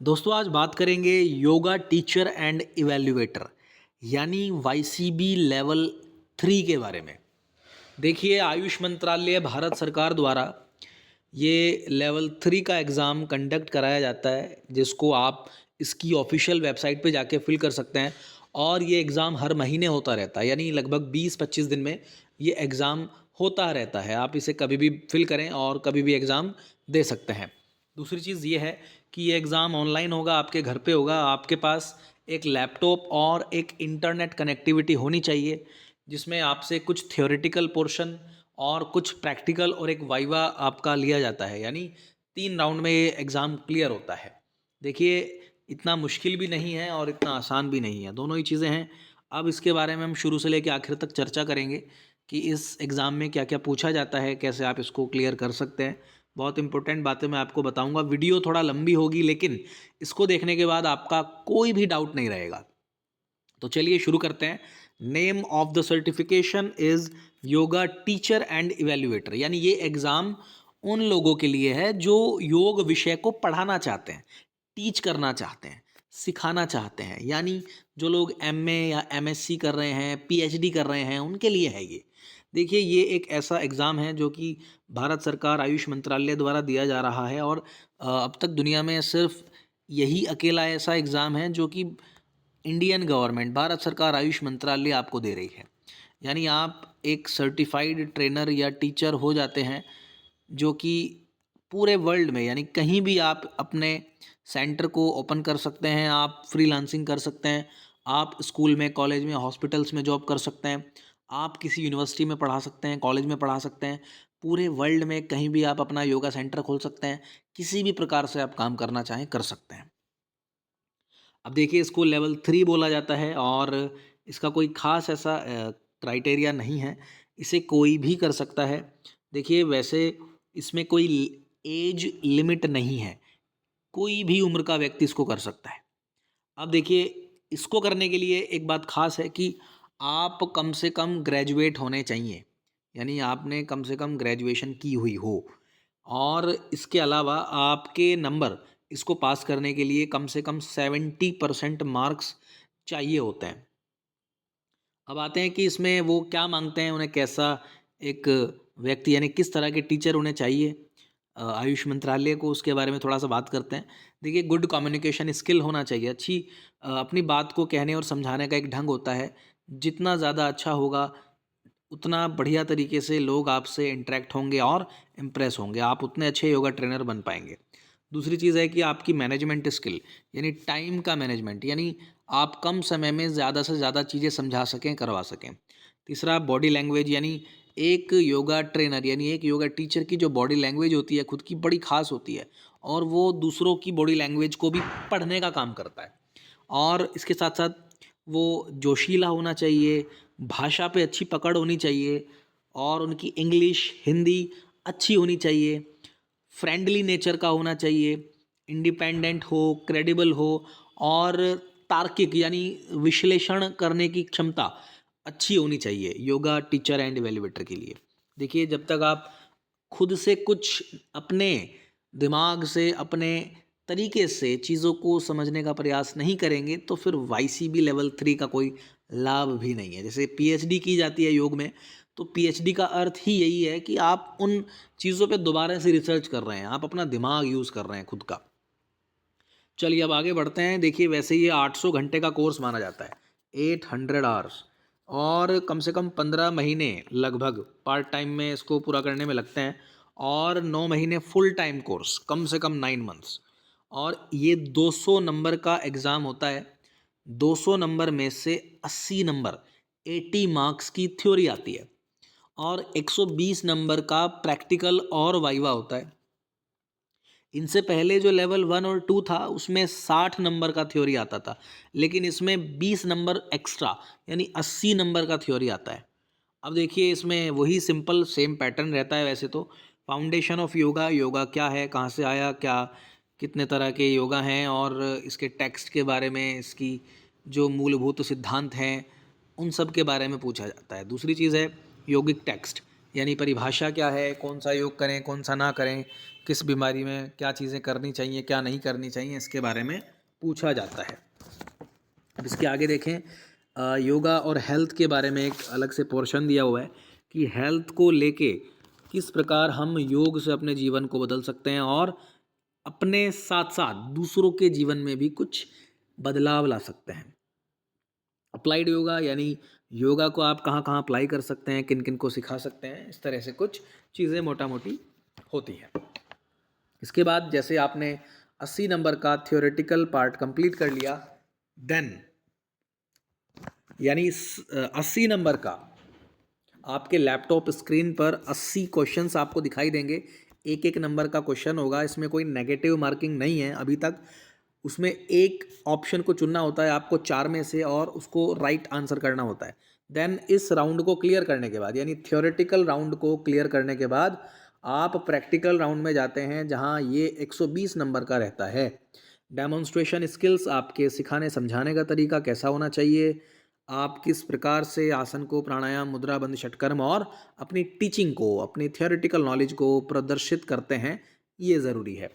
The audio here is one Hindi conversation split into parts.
दोस्तों आज बात करेंगे योगा टीचर एंड इवैल्यूएटर यानी वाईसीबी लेवल 3 के बारे में। देखिए आयुष मंत्रालय भारत सरकार द्वारा ये लेवल 3 का एग्ज़ाम कंडक्ट कराया जाता है, जिसको आप इसकी ऑफिशियल वेबसाइट पे जाके फिल कर सकते हैं। और ये एग्ज़ाम हर महीने होता रहता है, यानी लगभग 20-25 दिन में ये एग्ज़ाम होता रहता है। आप इसे कभी भी फिल करें और कभी भी एग्ज़ाम दे सकते हैं। दूसरी चीज़ ये है कि ये एग्ज़ाम ऑनलाइन होगा, आपके घर पे होगा। आपके पास एक लैपटॉप और एक इंटरनेट कनेक्टिविटी होनी चाहिए, जिसमें आपसे कुछ थ्योरेटिकल पोर्शन और कुछ प्रैक्टिकल और एक वाइवा आपका लिया जाता है, यानी 3 राउंड में ये एग्ज़ाम क्लियर होता है। देखिए इतना मुश्किल भी नहीं है और इतना आसान भी नहीं है, दोनों ही चीज़ें हैं। अब इसके बारे में हम शुरू से लेकर आखिर तक चर्चा करेंगे कि इस एग्ज़ाम में क्या-क्या पूछा जाता है, कैसे आप इसको क्लियर कर सकते हैं। बहुत इंपॉर्टेंट बातें मैं आपको बताऊँगा। वीडियो थोड़ा लंबी होगी, लेकिन इसको देखने के बाद आपका कोई भी डाउट नहीं रहेगा। तो चलिए शुरू करते हैं। Name of the certification is yoga teacher and evaluator, यानी ये एग्ज़ाम उन लोगों के लिए है जो योग विषय को पढ़ाना चाहते हैं, टीच करना चाहते हैं, सिखाना चाहते हैं। यानी जो लोग एमए या एमएससी कर रहे हैं, पीएचडी कर रहे हैं, उनके लिए है ये। देखिए ये एक ऐसा एग्ज़ाम है जो कि भारत सरकार आयुष मंत्रालय द्वारा दिया जा रहा है। और अब तक दुनिया में सिर्फ यही अकेला ऐसा एग्ज़ाम है जो कि इंडियन गवर्नमेंट, भारत सरकार आयुष मंत्रालय आपको दे रही है। यानी आप एक सर्टिफाइड ट्रेनर या टीचर हो जाते हैं, जो कि पूरे वर्ल्ड में यानी कहीं भी आप अपने सेंटर को ओपन कर सकते हैं, आप फ्रीलांसिंग कर सकते हैं, आप स्कूल में, कॉलेज में, हॉस्पिटल्स में जॉब कर सकते हैं, आप किसी यूनिवर्सिटी में पढ़ा सकते हैं, कॉलेज में पढ़ा सकते हैं। पूरे वर्ल्ड में कहीं भी आप अपना योगा सेंटर खोल सकते हैं, किसी भी प्रकार से आप काम करना चाहें कर सकते हैं। अब देखिए इसको लेवल 3 बोला जाता है और इसका कोई ख़ास ऐसा क्राइटेरिया नहीं है, इसे कोई भी कर सकता है। देखिए वैसे इसमें कोई एज लिमिट नहीं है, कोई भी उम्र का व्यक्ति इसको कर सकता है। अब देखिए इसको करने के लिए एक बात ख़ास है कि आप कम से कम ग्रेजुएट होने चाहिए, यानी आपने कम से कम ग्रेजुएशन की हुई हो। और इसके अलावा आपके नंबर इसको पास करने के लिए कम से कम 70% मार्क्स चाहिए होते हैं। अब आते हैं कि इसमें वो क्या मांगते हैं, उन्हें कैसा एक व्यक्ति यानी किस तरह के टीचर उन्हें चाहिए आयुष मंत्रालय को, उसके बारे में थोड़ा सा बात करते हैं। देखिए गुड कम्युनिकेशन स्किल होना चाहिए, अच्छी अपनी बात को कहने और समझाने का एक ढंग होता है। जितना ज़्यादा अच्छा होगा उतना बढ़िया तरीके से लोग आपसे इंटरेक्ट होंगे और इम्प्रेस होंगे, आप उतने अच्छे योगा ट्रेनर बन पाएंगे। दूसरी चीज़ है कि आपकी मैनेजमेंट स्किल यानी टाइम का मैनेजमेंट, यानी आप कम समय में ज़्यादा से ज़्यादा चीज़ें समझा सकें, करवा सकें। तीसरा बॉडी लैंग्वेज, यानी एक योगा ट्रेनर यानी एक योगा टीचर की जो बॉडी लैंग्वेज होती है खुद की बड़ी ख़ास होती है, और वो दूसरों की बॉडी लैंग्वेज को भी पढ़ने का काम करता है। और इसके साथ साथ वो जोशीला होना चाहिए, भाषा पे अच्छी पकड़ होनी चाहिए, और उनकी इंग्लिश, हिंदी अच्छी होनी चाहिए, फ्रेंडली नेचर का होना चाहिए, इंडिपेंडेंट हो, क्रेडिबल हो, और तार्किक यानी विश्लेषण करने की क्षमता अच्छी होनी चाहिए योगा टीचर एंड इवैल्यूएटर के लिए। देखिए जब तक आप खुद से कुछ अपने दिमाग से, अपने तरीके से चीज़ों को समझने का प्रयास नहीं करेंगे, तो फिर वाईसीबी लेवल 3 का कोई लाभ भी नहीं है। जैसे पीएचडी की जाती है योग में, तो पीएचडी का अर्थ ही यही है कि आप उन चीज़ों पे दोबारा से रिसर्च कर रहे हैं, आप अपना दिमाग यूज़ कर रहे हैं खुद का। चलिए अब आगे बढ़ते हैं। देखिए वैसे ये 800 घंटे का कोर्स माना जाता है, 800 आवर्स, और कम से कम 15 महीने लगभग पार्ट टाइम में इसको पूरा करने में लगते हैं, और 9 महीने फुल टाइम कोर्स, कम से कम 9 मंथ्स। और ये 200 नंबर का एग्ज़ाम होता है। 200 नंबर में से 80 नंबर 80 मार्क्स की थ्योरी आती है, और 120 नंबर का प्रैक्टिकल और वाइवा होता है। इनसे पहले जो लेवल 1 और 2 था उसमें 60 नंबर का थ्योरी आता था, लेकिन इसमें 20 नंबर एक्स्ट्रा यानी 80 नंबर का थ्योरी आता है। अब देखिए इसमें वही सिंपल सेम पैटर्न रहता है वैसे तो। फाउंडेशन ऑफ योगा, योगा क्या है, कहाँ से आया, क्या कितने तरह के योगा हैं, और इसके टेक्स्ट के बारे में, इसकी जो मूलभूत सिद्धांत हैं, उन सब के बारे में पूछा जाता है। दूसरी चीज़ है योगिक टेक्स्ट, यानी परिभाषा क्या है, कौन सा योग करें, कौन सा ना करें, किस बीमारी में क्या चीज़ें करनी चाहिए, क्या नहीं करनी चाहिए, इसके बारे में पूछा जाता है। अब इसके आगे देखें, योगा और हेल्थ के बारे में एक अलग से पोर्शन दिया हुआ है कि हेल्थ को लेके किस प्रकार हम योग से अपने जीवन को बदल सकते हैं और अपने साथ साथ दूसरों के जीवन में भी कुछ बदलाव ला सकते हैं। अप्लाइड योगा यानी योगा को आप कहाँ कहाँ अप्लाई कर सकते हैं, किन किन को सिखा सकते हैं, इस तरह से कुछ चीज़ें मोटा मोटी होती हैं। इसके बाद जैसे आपने 80 नंबर का थ्योरेटिकल पार्ट कंप्लीट कर लिया, देन यानी 80 नंबर का आपके लैपटॉप स्क्रीन पर 80 क्वेश्चंस आपको दिखाई देंगे। एक एक नंबर का क्वेश्चन होगा, इसमें कोई नेगेटिव मार्किंग नहीं है अभी तक। उसमें एक ऑप्शन को चुनना होता है आपको 4 में से और उसको राइट आंसर करना होता है। देन इस राउंड को क्लियर करने के बाद यानी थ्योरेटिकल राउंड को क्लियर करने के बाद आप प्रैक्टिकल राउंड में जाते हैं जहां ये 120 नंबर का रहता है। डेमोन्स्ट्रेशन स्किल्स, आपके सिखाने समझाने का तरीका कैसा होना चाहिए, आप किस प्रकार से आसन को, प्राणायाम, मुद्रा, बंद, षटकर्म और अपनी टीचिंग को, अपनी थियोरेटिकल नॉलेज को प्रदर्शित करते हैं, ये ज़रूरी है।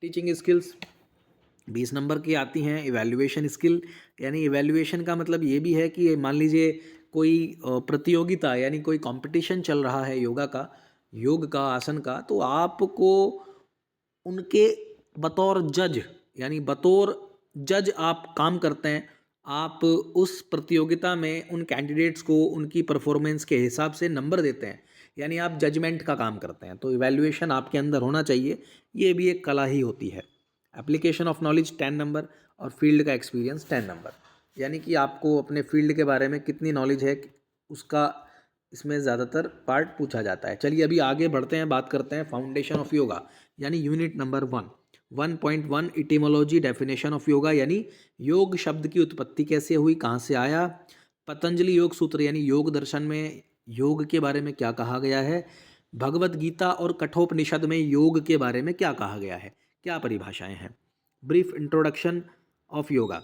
टीचिंग स्किल्स 20 नंबर की आती हैं। इवैल्यूएशन स्किल यानी इवैल्यूएशन का मतलब ये भी है कि मान लीजिए कोई प्रतियोगिता यानी कोई कंपटीशन चल रहा है योग का, आसन का, तो आपको उनके बतौर जज यानी बतौर जज आप काम करते हैं। आप उस प्रतियोगिता में उन कैंडिडेट्स को उनकी परफॉर्मेंस के हिसाब से नंबर देते हैं, यानी आप जजमेंट का काम करते हैं। तो इवैल्यूएशन आपके अंदर होना चाहिए, ये भी एक कला ही होती है। एप्लीकेशन ऑफ नॉलेज 10 नंबर और फील्ड का एक्सपीरियंस 10 नंबर, यानी कि आपको अपने फील्ड के बारे में कितनी नॉलेज है उसका इसमें ज़्यादातर पार्ट पूछा जाता है। चलिए अभी आगे बढ़ते हैं, बात करते हैं फाउंडेशन ऑफ योगा यानी unit number 1.1 etymology definition of yoga यानी योग शब्द की उत्पत्ति कैसे हुई, कहाँ से आया। पतंजलि योग सूत्र यानी योग दर्शन में योग के बारे में क्या कहा गया है। भगवत गीता और कठोपनिषद में योग के बारे में क्या कहा गया है, क्या परिभाषाएं हैं। ब्रीफ इंट्रोडक्शन ऑफ योगा,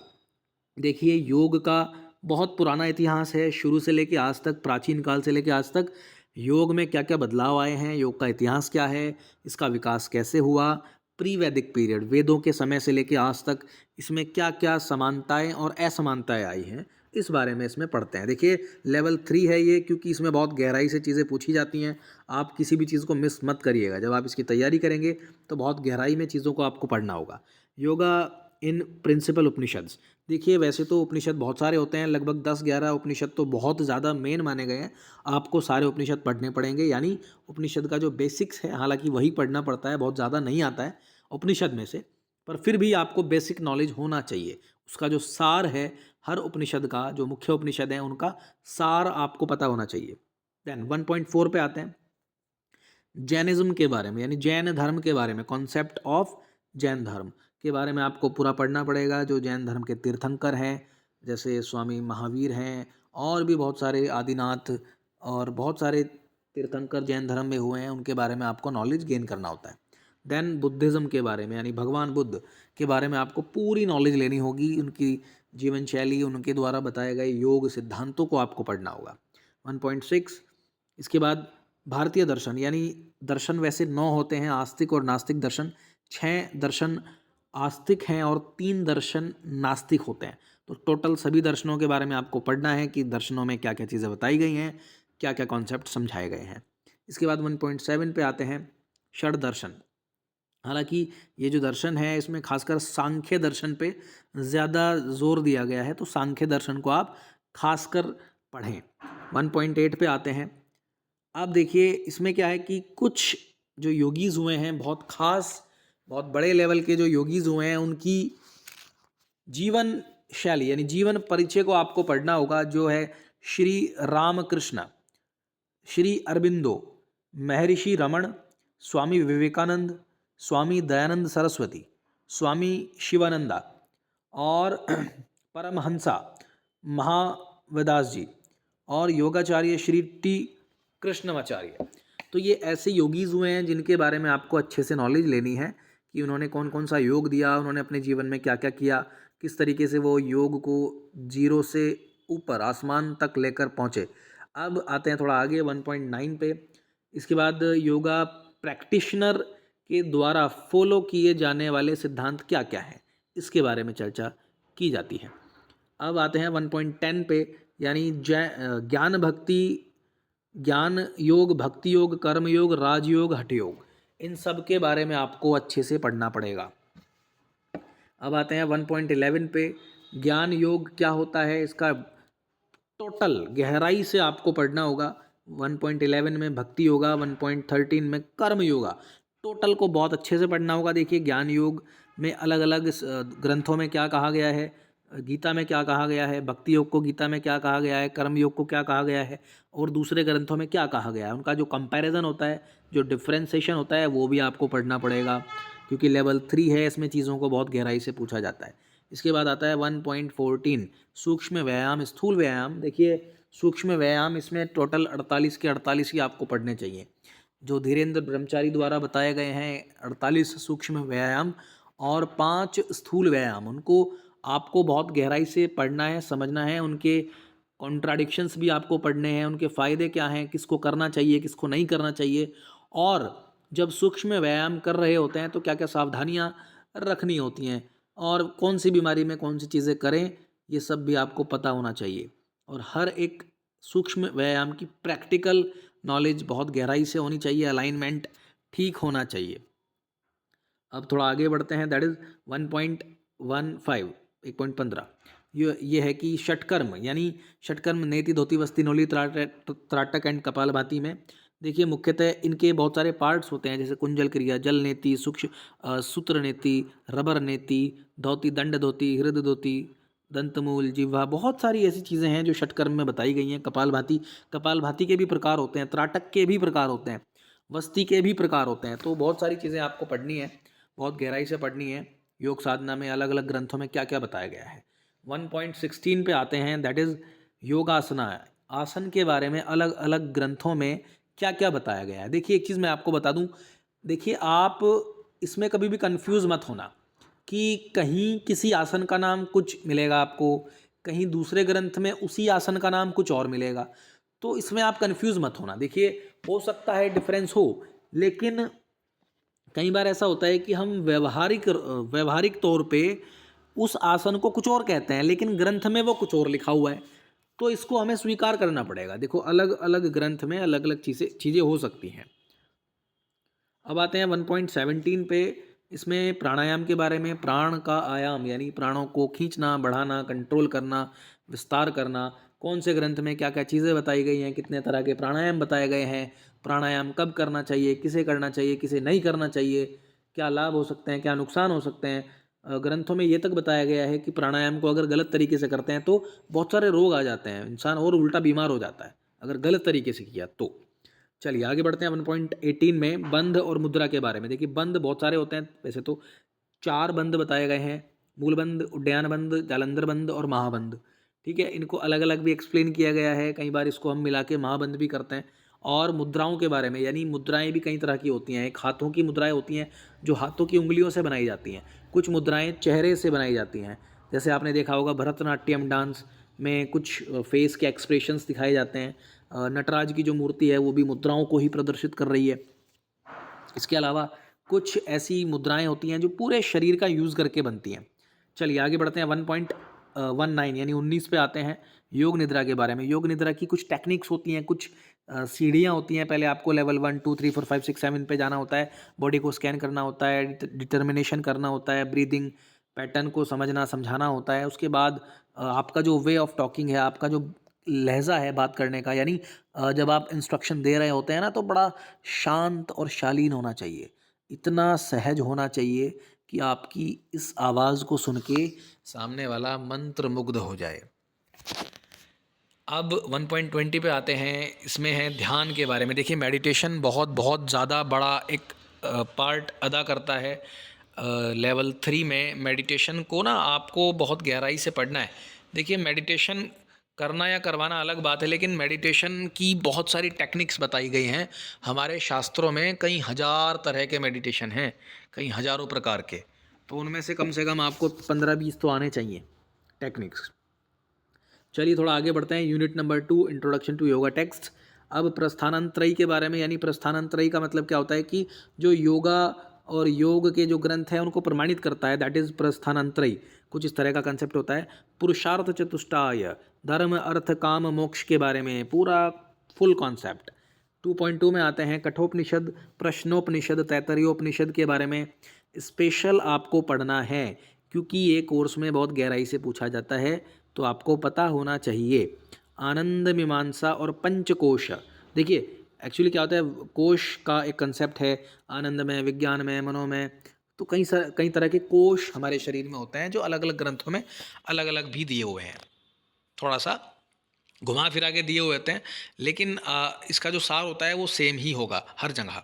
देखिए योग का बहुत पुराना इतिहास है, शुरू से लेकर आज तक, प्राचीन काल से लेकर आज तक योग में क्या क्या बदलाव आए हैं, योग का इतिहास क्या है, इसका विकास कैसे हुआ। प्री वैदिक पीरियड, वेदों के समय से लेकर आज तक इसमें क्या क्या समानताएं और असमानताएं आई हैं, इस बारे में इसमें पढ़ते हैं। देखिए लेवल 3 है ये, क्योंकि इसमें बहुत गहराई से चीज़ें पूछी जाती हैं। आप किसी भी चीज़ को मिस मत करिएगा, जब आप इसकी तैयारी करेंगे तो बहुत गहराई में चीज़ों को आपको पढ़ना होगा। योगा इन प्रिंसिपल उपनिषद्स, देखिए वैसे तो उपनिषद बहुत सारे होते हैं, लगभग 10-11 उपनिषद तो बहुत ज़्यादा मेन माने गए हैं। आपको सारे उपनिषद पढ़ने पड़ेंगे, यानी उपनिषद का जो बेसिक्स है हालांकि वही पढ़ना पड़ता है, बहुत ज़्यादा नहीं आता है उपनिषद में से, पर फिर भी आपको बेसिक नॉलेज होना चाहिए। उसका जो सार है, हर उपनिषद का जो मुख्य उपनिषद है उनका सार आपको पता होना चाहिए। देन 1.4 पे आते हैं, जैनिज्म के बारे में यानी जैन धर्म के बारे में, कॉन्सेप्ट ऑफ जैन धर्म के बारे में आपको पूरा पढ़ना पड़ेगा। जो जैन धर्म के तीर्थंकर हैं जैसे स्वामी महावीर हैं, और भी बहुत सारे आदिनाथ और बहुत सारे तीर्थंकर जैन धर्म में हुए हैं, उनके बारे में आपको नॉलेज गेन करना होता है। देन बुद्धिज़्म के बारे में यानी भगवान बुद्ध के बारे में आपको पूरी नॉलेज लेनी होगी, उनकी जीवन शैली, उनके द्वारा बताए गए योग सिद्धांतों को आपको पढ़ना होगा। 1.6, इसके बाद भारतीय दर्शन यानी दर्शन वैसे 9 होते हैं, आस्तिक और नास्तिक दर्शन। 6 दर्शन आस्तिक हैं और 3 दर्शन नास्तिक होते हैं। तो टोटल सभी दर्शनों के बारे में आपको पढ़ना है कि दर्शनों में क्या क्या चीज़ें बताई गई हैं, क्या क्या कॉन्सेप्ट समझाए गए हैं। इसके बाद 1.7 पे आते हैं, षड दर्शन। हालांकि ये जो दर्शन है इसमें खासकर सांख्य दर्शन पे ज़्यादा जोर दिया गया है, तो सांख्य दर्शन को आप खासकर पढ़ें। 1.8 पे आते हैं। अब देखिए इसमें क्या है कि कुछ जो योगीज़ हुए हैं, बहुत खास, बहुत बड़े लेवल के जो योगीज़ हुए हैं, उनकी जीवन शैली यानी जीवन परिचय को आपको पढ़ना होगा, जो है श्री रामकृष्ण, श्री अरबिंदो, महर्षि रमण, स्वामी विवेकानंद, स्वामी दयानंद सरस्वती, स्वामी शिवानंदा और परमहंसा महावदास जी और योगाचार्य श्री टी कृष्णमाचार्य। तो ये ऐसे योगीज़ हुए हैं जिनके बारे में आपको अच्छे से नॉलेज लेनी है कि उन्होंने कौन कौन सा योग दिया, उन्होंने अपने जीवन में क्या क्या किया, किस तरीके से वो योग को जीरो से ऊपर आसमान तक लेकर पहुँचे। अब आते हैं थोड़ा आगे 1.9 पे। इसके बाद योगा प्रैक्टिशनर के द्वारा फॉलो किए जाने वाले सिद्धांत क्या क्या हैं, इसके बारे में चर्चा की जाती है। अब आते हैं 1.10 पे, यानी ज्ञान भक्ति, ज्ञान योग, भक्ति योग, कर्म योग, राजयोग, हठ योग, इन सब के बारे में आपको अच्छे से पढ़ना पड़ेगा। अब आते हैं 1.11 पे, ज्ञान योग क्या होता है, इसका टोटल गहराई से आपको पढ़ना होगा। 1.11 में भक्ति योगा, 1.13 में कर्म योगा, टोटल को बहुत अच्छे से पढ़ना होगा। देखिए ज्ञान योग में अलग अलग ग्रंथों में क्या कहा गया है, गीता में क्या कहा गया है, भक्ति योग को गीता में क्या कहा गया है, कर्म योग को क्या कहा गया है, और दूसरे ग्रंथों में क्या कहा गया है, उनका जो कंपैरिजन होता है, जो डिफ्रेंसिएशन होता है, वो भी आपको पढ़ना पड़ेगा, क्योंकि लेवल 3 है, इसमें चीज़ों को बहुत गहराई से पूछा जाता है। इसके बाद आता है 1.14 सूक्ष्म व्यायाम, स्थूल व्यायाम। देखिए सूक्ष्म व्यायाम, इसमें टोटल 48 के 48 ही आपको पढ़ने चाहिए। जो धीरेन्द्र ब्रह्मचारी द्वारा बताए गए हैं 48 सूक्ष्म व्यायाम और 5 स्थूल व्यायाम, उनको आपको बहुत गहराई से पढ़ना है, समझना है। उनके कॉन्ट्राडिक्शंस भी आपको पढ़ने हैं, उनके फ़ायदे क्या हैं, किसको करना चाहिए, किसको नहीं करना चाहिए, और जब सूक्ष्म व्यायाम कर रहे होते हैं तो क्या क्या सावधानियाँ रखनी होती हैं, और कौन सी बीमारी में कौन सी चीज़ें करें, ये सब भी आपको पता होना चाहिए। और हर एक सूक्ष्म व्यायाम की प्रैक्टिकल नॉलेज बहुत गहराई से होनी चाहिए, अलाइनमेंट ठीक होना चाहिए। अब थोड़ा आगे बढ़ते हैं, दैट इज़ 1.15 1.15 ये है कि षटकर्म, यानी षटकर्म नेति, धोती, वस्ती, नोली, त्राटक एंड कपालभाति में। देखिए मुख्यतः इनके बहुत सारे पार्ट्स होते हैं, जैसे कुंजल क्रिया, जल नेति, सूक्ष्म सूत्र नेति, रबर नेति, धोती, दंड धोती, हृदय धोती, दंतमूल, जिह्वा, बहुत सारी ऐसी चीज़ें हैं जो षटकर्म में बताई गई हैं। कपालभाति के भी प्रकार होते हैं, त्राटक के भी प्रकार होते हैं, वस्ती के भी प्रकार होते हैं। तो बहुत सारी चीज़ें आपको पढ़नी है, बहुत गहराई से पढ़नी है। योग साधना में अलग अलग ग्रंथों में क्या क्या बताया गया है। 1.16 पे आते हैं, दैट इज़ योगासना। आसन के बारे में अलग अलग ग्रंथों में क्या क्या बताया गया है। देखिए एक चीज़ मैं आपको बता दूं, देखिए आप इसमें कभी भी कंफ्यूज मत होना कि कहीं किसी आसन का नाम कुछ मिलेगा आपको, कहीं दूसरे ग्रंथ में उसी आसन का नाम कुछ और मिलेगा, तो इसमें आप कंफ्यूज मत होना। देखिए हो सकता है डिफरेंस हो, लेकिन कई बार ऐसा होता है कि हम व्यवहारिक तौर पे उस आसन को कुछ और कहते हैं, लेकिन ग्रंथ में वो कुछ और लिखा हुआ है, तो इसको हमें स्वीकार करना पड़ेगा। देखो अलग अलग ग्रंथ में अलग अलग चीज़ें हो सकती हैं। अब आते हैं 1.17 पे, इसमें प्राणायाम के बारे में। प्राण का आयाम यानी प्राणों को खींचना, बढ़ाना, कंट्रोल करना, विस्तार करना, कौन से ग्रंथ में क्या क्या चीज़ें बताई गई हैं, कितने तरह के प्राणायाम बताए गए हैं, प्राणायाम कब करना चाहिए, किसे करना चाहिए, किसे नहीं करना चाहिए, क्या लाभ हो सकते हैं, क्या नुकसान हो सकते हैं। ग्रंथों में ये तक बताया गया है कि प्राणायाम को अगर गलत तरीके से करते हैं तो बहुत सारे रोग आ जाते हैं, इंसान और उल्टा बीमार हो जाता है अगर गलत तरीके से किया तो। चलिए आगे बढ़ते हैं 1.18 में बंध और मुद्रा के बारे में। देखिए बंध बहुत सारे होते हैं, वैसे तो 4 बंध बताए गए हैं, मूलबंध, उड्डयन बंध, जालंधर बंध और महाबंध। ठीक है, इनको अलग अलग भी एक्सप्लेन किया गया है, कई बार इसको हम मिला के महाबंध भी करते हैं। और मुद्राओं के बारे में, यानी मुद्राएं भी कई तरह की होती हैं। एक हाथों की मुद्राएं होती हैं जो हाथों की उंगलियों से बनाई जाती हैं, कुछ मुद्राएं चेहरे से बनाई जाती हैं, जैसे आपने देखा होगा भरतनाट्यम डांस में कुछ फेस के एक्सप्रेशंस दिखाए जाते हैं। नटराज की जो मूर्ति है वो भी मुद्राओं को ही प्रदर्शित कर रही है। इसके अलावा कुछ ऐसी मुद्राएं होती हैं जो पूरे शरीर का यूज़ करके बनती हैं। चलिए आगे बढ़ते हैं 1.19 यानी 19 पे आते हैं, योग निद्रा के बारे में। योग निद्रा की कुछ टेक्निक्स होती हैं, कुछ सीढ़ियाँ होती हैं। पहले आपको लेवल 1 2 3 4 5 6 7 पे जाना होता है, बॉडी को स्कैन करना होता है, डिटर्मिनेशन करना होता है, ब्रीदिंग पैटर्न को समझना समझाना होता है। उसके बाद आपका जो वे ऑफ टॉकिंग है, आपका जो लहजा है बात करने का, यानी जब आप इंस्ट्रक्शन दे रहे होते हैं ना, तो बड़ा शांत और शालीन होना चाहिए, इतना सहज होना चाहिए कि आपकी इस आवाज़ को सुन के सामने वाला मंत्र मुग्ध हो जाए। अब 1.20 पे आते हैं, इसमें है ध्यान के बारे में। देखिए मेडिटेशन बहुत बहुत ज़्यादा बड़ा एक पार्ट अदा करता है। लेवल 3 में मेडिटेशन को ना आपको बहुत गहराई से पढ़ना है। देखिए मेडिटेशन करना या करवाना अलग बात है, लेकिन मेडिटेशन की बहुत सारी टेक्निक्स बताई गई हैं हमारे शास्त्रों में। कई हज़ार तरह के मेडिटेशन हैं, कई हज़ारों प्रकार के, तो उनमें से कम आपको 15-20 तो आने चाहिए टेक्निक्स। चलिए थोड़ा आगे बढ़ते हैं, unit number 2 introduction to yoga text. अब प्रस्थानांतरयी के बारे में, यानी प्रस्थानांतरयी का मतलब क्या होता है कि जो योगा और योग के जो ग्रंथ हैं उनको प्रमाणित करता है, दैट इज प्रस्थानांतरयी, कुछ इस तरह का कंसेप्ट होता है। पुरुषार्थ चतुष्टाय, धर्म अर्थ काम मोक्ष के बारे में पूरा फुल कॉन्सेप्ट। 2.2 में आते हैं कठोपनिषद, प्रश्नोपनिषद, तैतरीयोपनिषद के बारे में स्पेशल आपको पढ़ना है, क्योंकि ये कोर्स में बहुत गहराई से पूछा जाता है, तो आपको पता होना चाहिए। आनंद मीमांसा और पंचकोश, देखिए एक्चुअली क्या होता है, कोश का एक कंसेप्ट है, आनंद में, विज्ञान में, मनोमय, तो कई तरह के कोश हमारे शरीर में होते हैं जो अलग अलग ग्रंथों में अलग अलग भी दिए हुए हैं, थोड़ा सा घुमा फिरा के दिए हुए होते हैं, लेकिन इसका जो सार होता है वो सेम ही होगा हर जगह।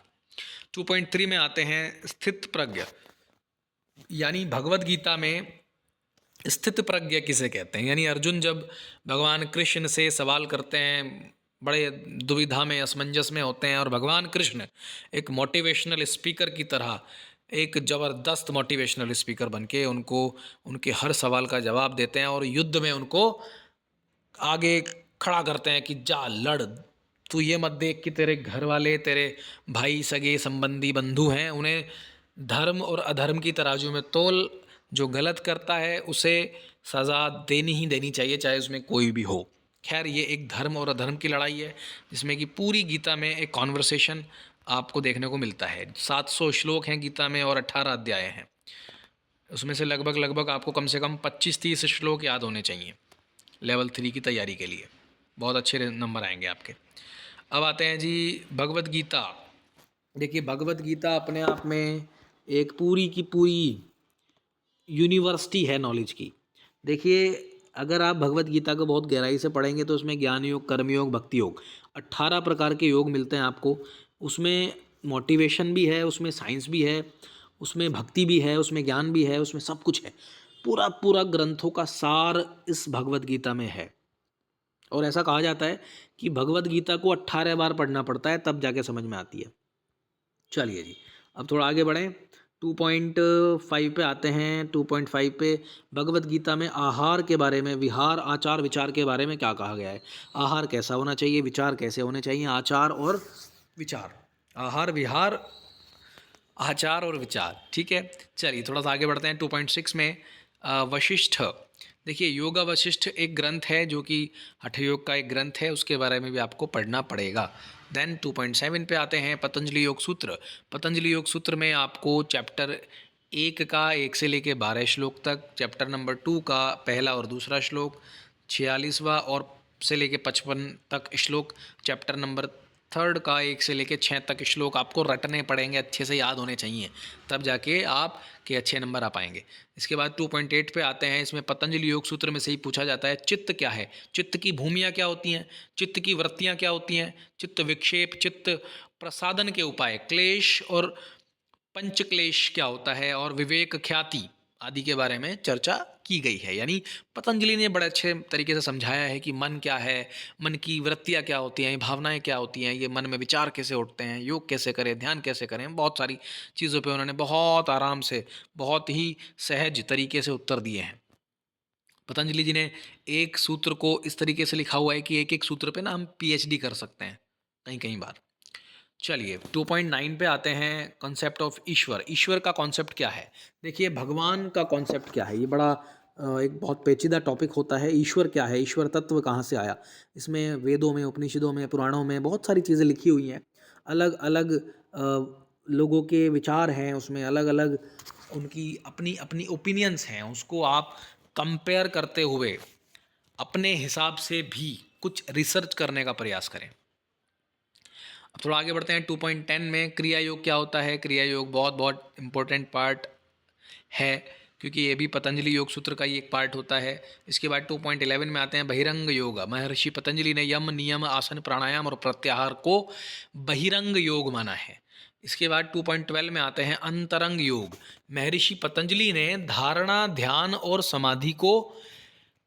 2.3 में आते हैं स्थित प्रज्ञ, यानी भगवत गीता में स्थित प्रज्ञ किसे कहते हैं। यानी अर्जुन जब भगवान कृष्ण से सवाल करते हैं, बड़े दुविधा में, असमंजस में होते हैं, और भगवान कृष्ण एक मोटिवेशनल स्पीकर की तरह, एक ज़बरदस्त मोटिवेशनल स्पीकर बनके उनको उनके हर सवाल का जवाब देते हैं और युद्ध में उनको आगे खड़ा करते हैं कि जा लड़, तू ये मत देख कि तेरे घर वाले, तेरे भाई, सगे संबंधी, बंधु हैं, उन्हें धर्म और अधर्म की तराजू में तोल, जो गलत करता है उसे सज़ा देनी ही देनी चाहिए, चाहे उसमें कोई भी हो। खैर, ये एक धर्म और अधर्म की लड़ाई है, जिसमें कि पूरी गीता में एक कॉन्वर्सेशन आपको देखने को मिलता है। 700 श्लोक हैं गीता में और 18 अध्याय हैं, उसमें से लगभग आपको कम से कम 25-30 श्लोक याद होने चाहिए लेवल 3 की तैयारी के लिए, बहुत अच्छे नंबर आएंगे आपके। अब आते हैं जी भगवत गीता। देखिए भगवत गीता अपने आप में एक पूरी की पूरी यूनिवर्सिटी है नॉलेज की। देखिए अगर आप भगवत गीता को बहुत गहराई से पढ़ेंगे तो उसमें ज्ञान योग, कर्म योग, भक्ति योग, 18 प्रकार के योग मिलते हैं आपको। उसमें मोटिवेशन भी है, उसमें साइंस भी है, उसमें भक्ति भी है, उसमें ज्ञान भी है, उसमें सब कुछ है। पूरा पूरा ग्रंथों का सार इस भगवत गीता में है। और ऐसा कहा जाता है कि भगवत गीता को 18 बार पढ़ना पड़ता है, तब जाके समझ में आती है। चलिए जी, अब थोड़ा आगे बढ़ें। 2.5 पे आते हैं। 2.5 पे भगवत गीता में आहार के बारे में, विहार, आचार, विचार के बारे में क्या कहा गया है। आहार कैसा होना चाहिए, विचार कैसे होने चाहिए, आचार और विचार, आहार, विहार, आचार और विचार। ठीक है, चलिए थोड़ा सा आगे बढ़ते हैं। 2.6 में वशिष्ठ, देखिए योगा वशिष्ठ एक ग्रंथ है जो कि हठ योग का एक ग्रंथ है, उसके बारे में भी आपको पढ़ना पड़ेगा। देन 2.7 पे आते हैं पतंजलि योग सूत्र। पतंजलि योग सूत्र में आपको चैप्टर 1 का 1 से लेके 12 श्लोक तक, चैप्टर नंबर 2 का पहला और दूसरा श्लोक, 46वां और से लेके 55 तक श्लोक, चैप्टर नंबर 3 का 1 से लेके 6 तक श्लोक आपको रटने पड़ेंगे, अच्छे से याद होने चाहिए, तब जाके आप के अच्छे नंबर आ पाएंगे। इसके बाद 2.8 पे आते हैं। इसमें पतंजलि योग सूत्र में से ही पूछा जाता है चित्त क्या है, चित्त की भूमियाँ क्या होती हैं, चित्त की वृत्तियाँ क्या होती हैं, चित्त विक्षेप, चित्त प्रसादन के उपाय, क्लेश और पंचक्लेश क्या होता है, और विवेक, ख्याति आदि के बारे में चर्चा की गई है। यानी पतंजलि ने बड़े अच्छे तरीके से समझाया है कि मन क्या है, मन की वृत्तियाँ क्या होती हैं, भावनाएं क्या होती हैं, ये मन में विचार कैसे उठते हैं, योग कैसे करें, ध्यान कैसे करें, बहुत सारी चीज़ों पे उन्होंने बहुत आराम से, बहुत ही सहज तरीके से उत्तर दिए हैं। पतंजलि जी ने एक सूत्र को इस तरीके से लिखा हुआ है कि एक एक सूत्र पे ना हम PhD कर सकते हैं कहीं कहीं बार। चलिए 2.9 पे आते हैं, कॉन्सेप्ट ऑफ ईश्वर। ईश्वर का कॉन्सेप्ट क्या है। देखिए भगवान का कॉन्सेप्ट क्या है, ये बड़ा एक बहुत पेचीदा टॉपिक होता है। ईश्वर क्या है, ईश्वर तत्व कहाँ से आया। इसमें वेदों में, उपनिषदों में, पुराणों में बहुत सारी चीज़ें लिखी हुई हैं। अलग अलग लोगों के विचार हैं उसमें, अलग अलग उनकी अपनी अपनी ओपिनियंस हैं, उसको आप कंपेयर करते हुए अपने हिसाब से भी कुछ रिसर्च करने का प्रयास करें। अब थोड़ा आगे बढ़ते हैं। 2.10 में क्रिया योग क्या होता है। क्रिया योग बहुत बहुत इम्पोर्टेंट पार्ट है, क्योंकि ये भी पतंजलि योग सूत्र का ही एक पार्ट होता है। इसके बाद 2.11 में आते हैं बहिरंग योग। महर्षि पतंजलि ने यम, नियम, आसन, प्राणायाम और प्रत्याहार को बहिरंग योग माना है। इसके बाद 2.12 में आते हैं अंतरंग योग। महर्षि पतंजलि ने धारणा, ध्यान और समाधि को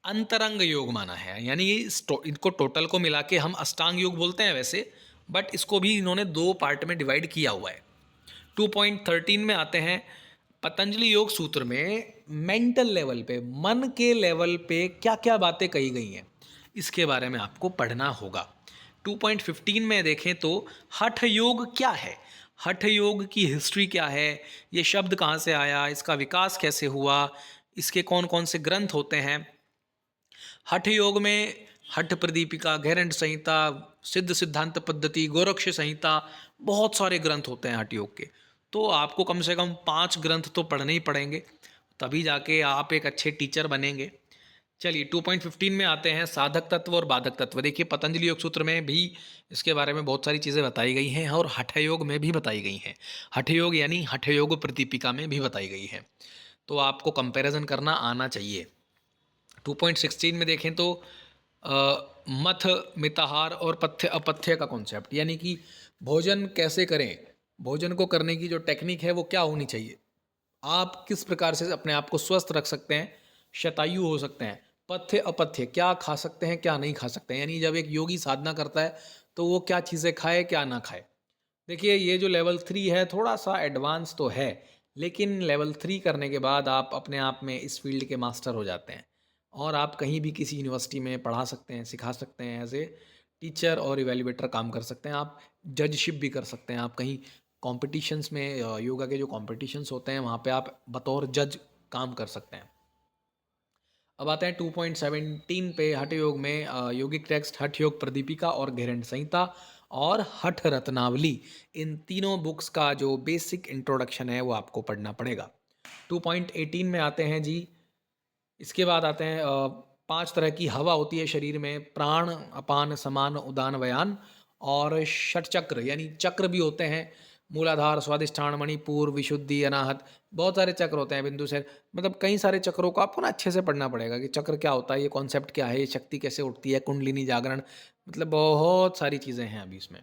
अंतरंग योग माना है। यानी इनको टोटल को मिला के हम अष्टांग योग बोलते हैं वैसे, बट इसको भी इन्होंने 2 पार्ट में डिवाइड किया हुआ है। 2.13 में आते हैं पतंजलि योग सूत्र में मेंटल लेवल पे, मन के लेवल पे क्या क्या बातें कही गई हैं, इसके बारे में आपको पढ़ना होगा। 2.15 में देखें तो हठ योग क्या है। हठ योग की हिस्ट्री क्या है, ये शब्द कहाँ से आया, इसका विकास कैसे हुआ, इसके कौन कौन से ग्रंथ होते हैं। हठ योग में हठ प्रदीपिका, गैरंट संहिता, सिद्ध सिद्धांत पद्धति, गोरक्ष संहिता, बहुत सारे ग्रंथ होते हैं हठ योग के। तो आपको कम से कम 5 ग्रंथ तो पढ़ने ही पड़ेंगे, तभी जाके आप एक अच्छे टीचर बनेंगे। चलिए 2.15 में आते हैं, साधक तत्व और बाधक तत्व। देखिए पतंजलि योग सूत्र में भी इसके बारे में बहुत सारी चीज़ें बताई गई हैं और हठ योग में भी बताई गई हैं। हठ योग यानी हठ योग प्रदीपिका में भी बताई गई है, तो आपको कंपैरिजन करना आना चाहिए। 2.16 में देखें तो मथ, मिताहार और पथ्य अपथ्य का कॉन्सेप्ट, यानी कि भोजन कैसे करें, भोजन को करने की जो टेक्निक है वो क्या होनी चाहिए, आप किस प्रकार से अपने आप को स्वस्थ रख सकते हैं, शतायु हो सकते हैं। पथ्य अपथ्य, क्या खा सकते हैं क्या नहीं खा सकते हैं, यानी जब एक योगी साधना करता है तो वो क्या चीज़ें खाए क्या ना खाए। देखिए ये जो लेवल 3 है थोड़ा सा एडवांस तो है, लेकिन लेवल 3 करने के बाद आप अपने आप में इस फील्ड के मास्टर हो जाते हैं और आप कहीं भी किसी यूनिवर्सिटी में पढ़ा सकते हैं, सिखा सकते हैं, एज ए टीचर और इवेल्युएटर काम कर सकते हैं। आप जजशिप भी कर सकते हैं, आप कहीं कॉम्पिटिशन्स में, योगा के जो कॉम्पिटिशन्स होते हैं वहाँ पे आप बतौर जज काम कर सकते हैं। अब आते हैं 2.17 पे, हठ योग में योगिक टेक्स्ट हठ योग प्रदीपिका और गैरंट संहिता और हठ रत्नावली, इन तीनों बुक्स का जो बेसिक इंट्रोडक्शन है वो आपको पढ़ना पड़ेगा। 2.18 में आते हैं जी, इसके बाद आते हैं 5 तरह की हवा होती है शरीर में, प्राण, अपान, समान, उदान, व्यान और षट चक्र, यानी चक्र भी होते हैं, मूलाधार, स्वादिष्ठान, मणिपुर, विशुद्धि, अनाहत, बहुत सारे चक्र होते हैं, बिंदु से, मतलब कई सारे चक्रों को आपको ना अच्छे से पढ़ना पड़ेगा कि चक्र क्या होता है, ये कॉन्सेप्ट क्या है, ये शक्ति कैसे उठती है, कुंडलिनी जागरण, मतलब बहुत सारी चीज़ें हैं अभी इसमें।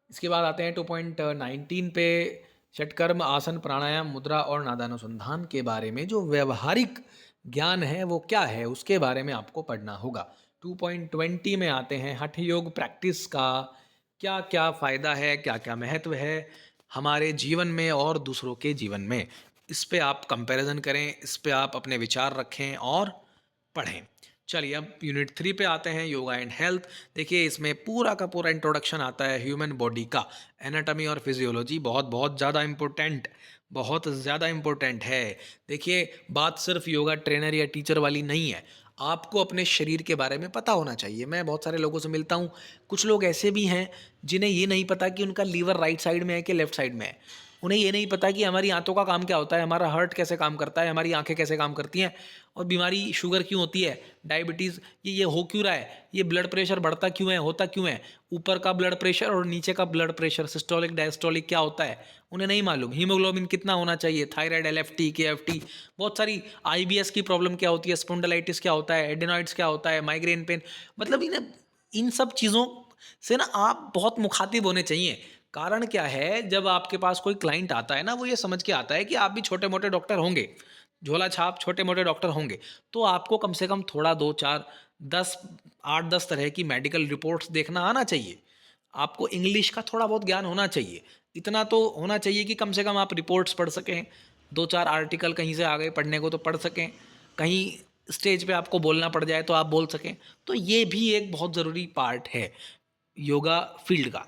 इसके बाद आते हैं 2.19 पे, षटकर्म, आसन, प्राणायाम, मुद्रा और नादानुसंधान के बारे में जो व्यवहारिक ज्ञान है वो क्या है उसके बारे में आपको पढ़ना होगा। 2.20 में आते हैं, हठ योग प्रैक्टिस का क्या क्या फ़ायदा है, क्या क्या महत्व है हमारे जीवन में और दूसरों के जीवन में। इस पे आप कंपैरिजन करें, इस पे आप अपने विचार रखें और पढ़ें। चलिए अब यूनिट 3 पे आते हैं, योगा एंड हेल्थ। देखिए इसमें पूरा का पूरा इंट्रोडक्शन आता है ह्यूमन बॉडी का, एनाटॉमी और फिजियोलॉजी, बहुत बहुत ज़्यादा इम्पोर्टेंट, बहुत ज़्यादा इम्पोर्टेंट है। देखिए बात सिर्फ योगा ट्रेनर या टीचर वाली नहीं है, आपको अपने शरीर के बारे में पता होना चाहिए। मैं बहुत सारे लोगों से मिलता हूँ, कुछ लोग ऐसे भी हैं जिन्हें ये नहीं पता कि उनका लीवर राइट साइड में है कि लेफ्ट साइड में है, उन्हें ये नहीं पता कि हमारी आंतों का काम क्या होता है, हमारा हार्ट कैसे काम करता है, हमारी आंखें कैसे काम करती हैं, और बीमारी शुगर क्यों होती है, डायबिटीज़ ये हो क्यों रहा है, ये ब्लड प्रेशर बढ़ता क्यों है, होता क्यों है, ऊपर का ब्लड प्रेशर और नीचे का ब्लड प्रेशर, सिस्टोलिक डायस्टोलिक क्या होता है, उन्हें नहीं मालूम। हीमोग्लोबिन कितना होना चाहिए, थायराइड, एलएफटी, केएफटी, बहुत सारी, आईबीएस की प्रॉब्लम क्या होती है, स्पोंडिलाइटिस क्या होता है, एडेनॉइड्स क्या होता है, माइग्रेन पेन, मतलब इन्हें, इन सब चीज़ों से ना आप बहुत मुखातिब होने चाहिए। कारण क्या है, जब आपके पास कोई क्लाइंट आता है ना, वो ये समझ के आता है कि आप भी छोटे मोटे डॉक्टर होंगे, झोला छाप छोटे मोटे डॉक्टर होंगे, तो आपको कम से कम थोड़ा 2 4 10 8 10 तरह की मेडिकल रिपोर्ट्स देखना आना चाहिए। आपको इंग्लिश का थोड़ा बहुत ज्ञान होना चाहिए, इतना तो होना चाहिए कि कम से कम आप रिपोर्ट्स पढ़ सकें, 2 4 आर्टिकल कहीं से आ गए पढ़ने को तो पढ़ सकें, कहीं स्टेज पे आपको बोलना पड़ जाए तो आप बोल सकें। तो ये भी एक बहुत ज़रूरी पार्ट है योगा फील्ड का।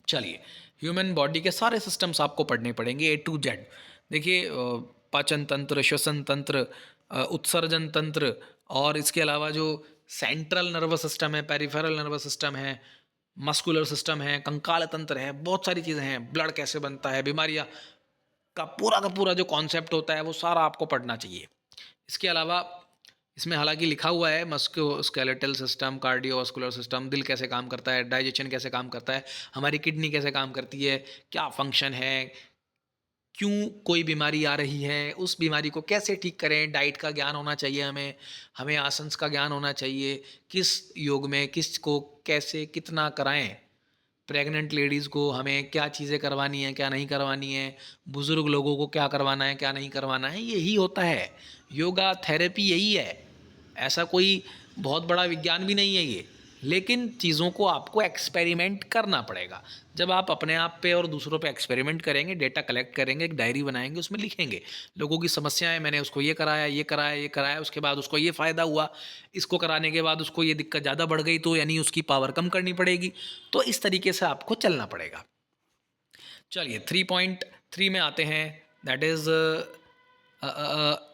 चलिए ह्यूमन बॉडी के सारे सिस्टम्स आपको पढ़ने पड़ेंगे, A to Z। देखिए पाचन तंत्र, श्वसन तंत्र, उत्सर्जन तंत्र, और इसके अलावा जो सेंट्रल नर्वस सिस्टम है, पेरिफेरल नर्वस सिस्टम है, मस्कुलर सिस्टम है, कंकाल तंत्र है, बहुत सारी चीज़ें हैं, ब्लड कैसे बनता है, बीमारियाँ का पूरा जो कॉन्सेप्ट होता है वो सारा आपको पढ़ना चाहिए। इसके अलावा इसमें हालांकि लिखा हुआ है मस्कुलोस्केलेटल सिस्टम, कार्डियोवास्कुलर सिस्टम, दिल कैसे काम करता है, डाइजेशन कैसे काम करता है, हमारी किडनी कैसे काम करती है, क्या फंक्शन है, क्यों कोई बीमारी आ रही है, उस बीमारी को कैसे ठीक करें, डाइट का ज्ञान होना चाहिए हमें, हमें आसन्स का ज्ञान होना चाहिए, किस योग में किस को कैसे कितना कराएं, प्रेग्नेंट लेडीज़ को हमें क्या चीज़ें करवानी है क्या नहीं करवानी है, बुज़ुर्ग लोगों को क्या करवाना है क्या नहीं करवाना है, यही होता है योगा थेरेपी, यही है। ऐसा कोई बहुत बड़ा विज्ञान भी नहीं है ये, लेकिन चीज़ों को आपको एक्सपेरिमेंट करना पड़ेगा। जब आप अपने आप पे और दूसरों पे एक्सपेरिमेंट करेंगे, डेटा कलेक्ट करेंगे, एक डायरी बनाएंगे, उसमें लिखेंगे लोगों की समस्याएं, मैंने उसको ये कराया ये कराया ये कराया, उसके बाद उसको ये फ़ायदा हुआ, इसको कराने के बाद उसको ये दिक्कत ज़्यादा बढ़ गई, तो यानी उसकी पावर कम करनी पड़ेगी। तो इस तरीके से आपको चलना पड़ेगा। चलिए 3.3 में आते हैं, that is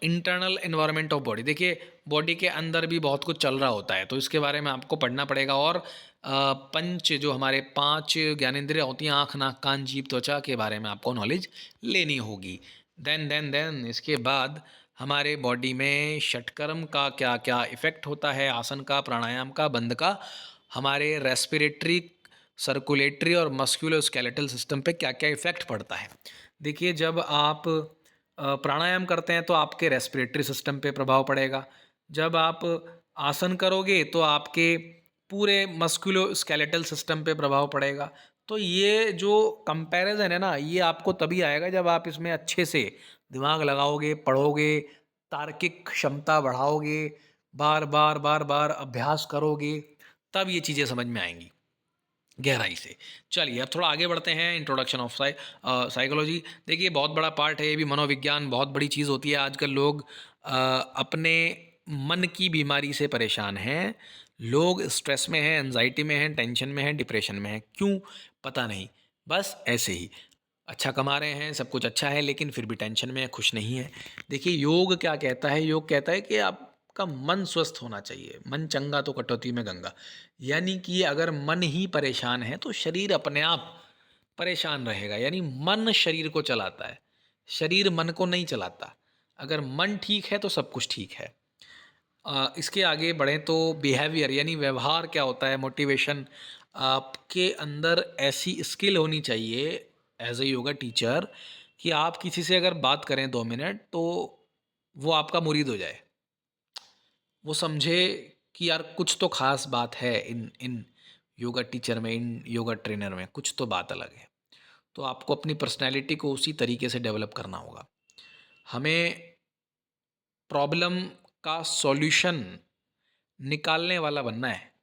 internal environment of body. देखिए बॉडी के अंदर भी बहुत कुछ चल रहा होता है, तो इसके बारे में आपको पढ़ना पड़ेगा। और पंच जो हमारे 5 ज्ञानेंद्रियाँ होती हैं, आँख, नाक, कान, जीभ, त्वचा के बारे में आपको नॉलेज लेनी होगी। देन इसके बाद हमारे बॉडी में षटकर्म का क्या क्या इफ़ेक्ट होता है, आसन का, प्राणायाम का, बंद का, हमारे रेस्पिरेटरी, सर्कुलेटरी और मस्कुलोस्केलेटल सिस्टम पे क्या क्या इफ़ेक्ट पड़ता है। देखिए जब आप प्राणायाम करते हैं तो आपके रेस्पिरेटरी सिस्टम पे प्रभाव पड़ेगा। जब आप आसन करोगे तो आपके पूरे मस्कुलोस्केलेटल सिस्टम पे प्रभाव पड़ेगा। तो ये जो कंपैरिजन है ना, ये आपको तभी आएगा जब आप इसमें अच्छे से दिमाग लगाओगे, पढ़ोगे, तार्किक क्षमता बढ़ाओगे, बार बार अभ्यास करोगे, तब ये चीज़ें समझ में आएंगी गहराई से। चलिए अब थोड़ा आगे बढ़ते हैं। Introduction of psychology. देखिए बहुत बड़ा पार्ट है ये भी, मनोविज्ञान बहुत बड़ी चीज़ होती है। आजकल लोग अपने मन की बीमारी से परेशान हैं। लोग स्ट्रेस में हैं, एंजाइटी में हैं, टेंशन में हैं, डिप्रेशन में हैं। क्यों? पता नहीं, बस ऐसे ही। अच्छा कमा रहे हैं, सब कुछ अच्छा है, लेकिन फिर भी टेंशन में है, खुश नहीं है। देखिए योग क्या कहता है? योग कहता है कि आपका मन स्वस्थ होना चाहिए। मन चंगा तो कटौती में गंगा। यानी कि अगर मन ही परेशान है तो शरीर अपने आप परेशान रहेगा। यानी मन शरीर को चलाता है, शरीर मन को नहीं चलाता। अगर मन ठीक है तो सब कुछ ठीक है। इसके आगे बढ़ें तो बिहेवियर यानी व्यवहार क्या होता है, मोटिवेशन। आपके अंदर ऐसी स्किल होनी चाहिए एज ए योगा टीचर कि आप किसी से अगर बात करें 2 मिनट तो वो आपका मुरीद हो जाए, वो समझे कि यार कुछ तो खास बात है इन इन योगा टीचर में, इन योगा ट्रेनर में कुछ तो बात अलग है। तो आपको अपनी पर्सनैलिटी को उसी तरीके से डेवलप करना होगा। हमें प्रॉब्लम का सॉल्यूशन निकालने वाला बनना है।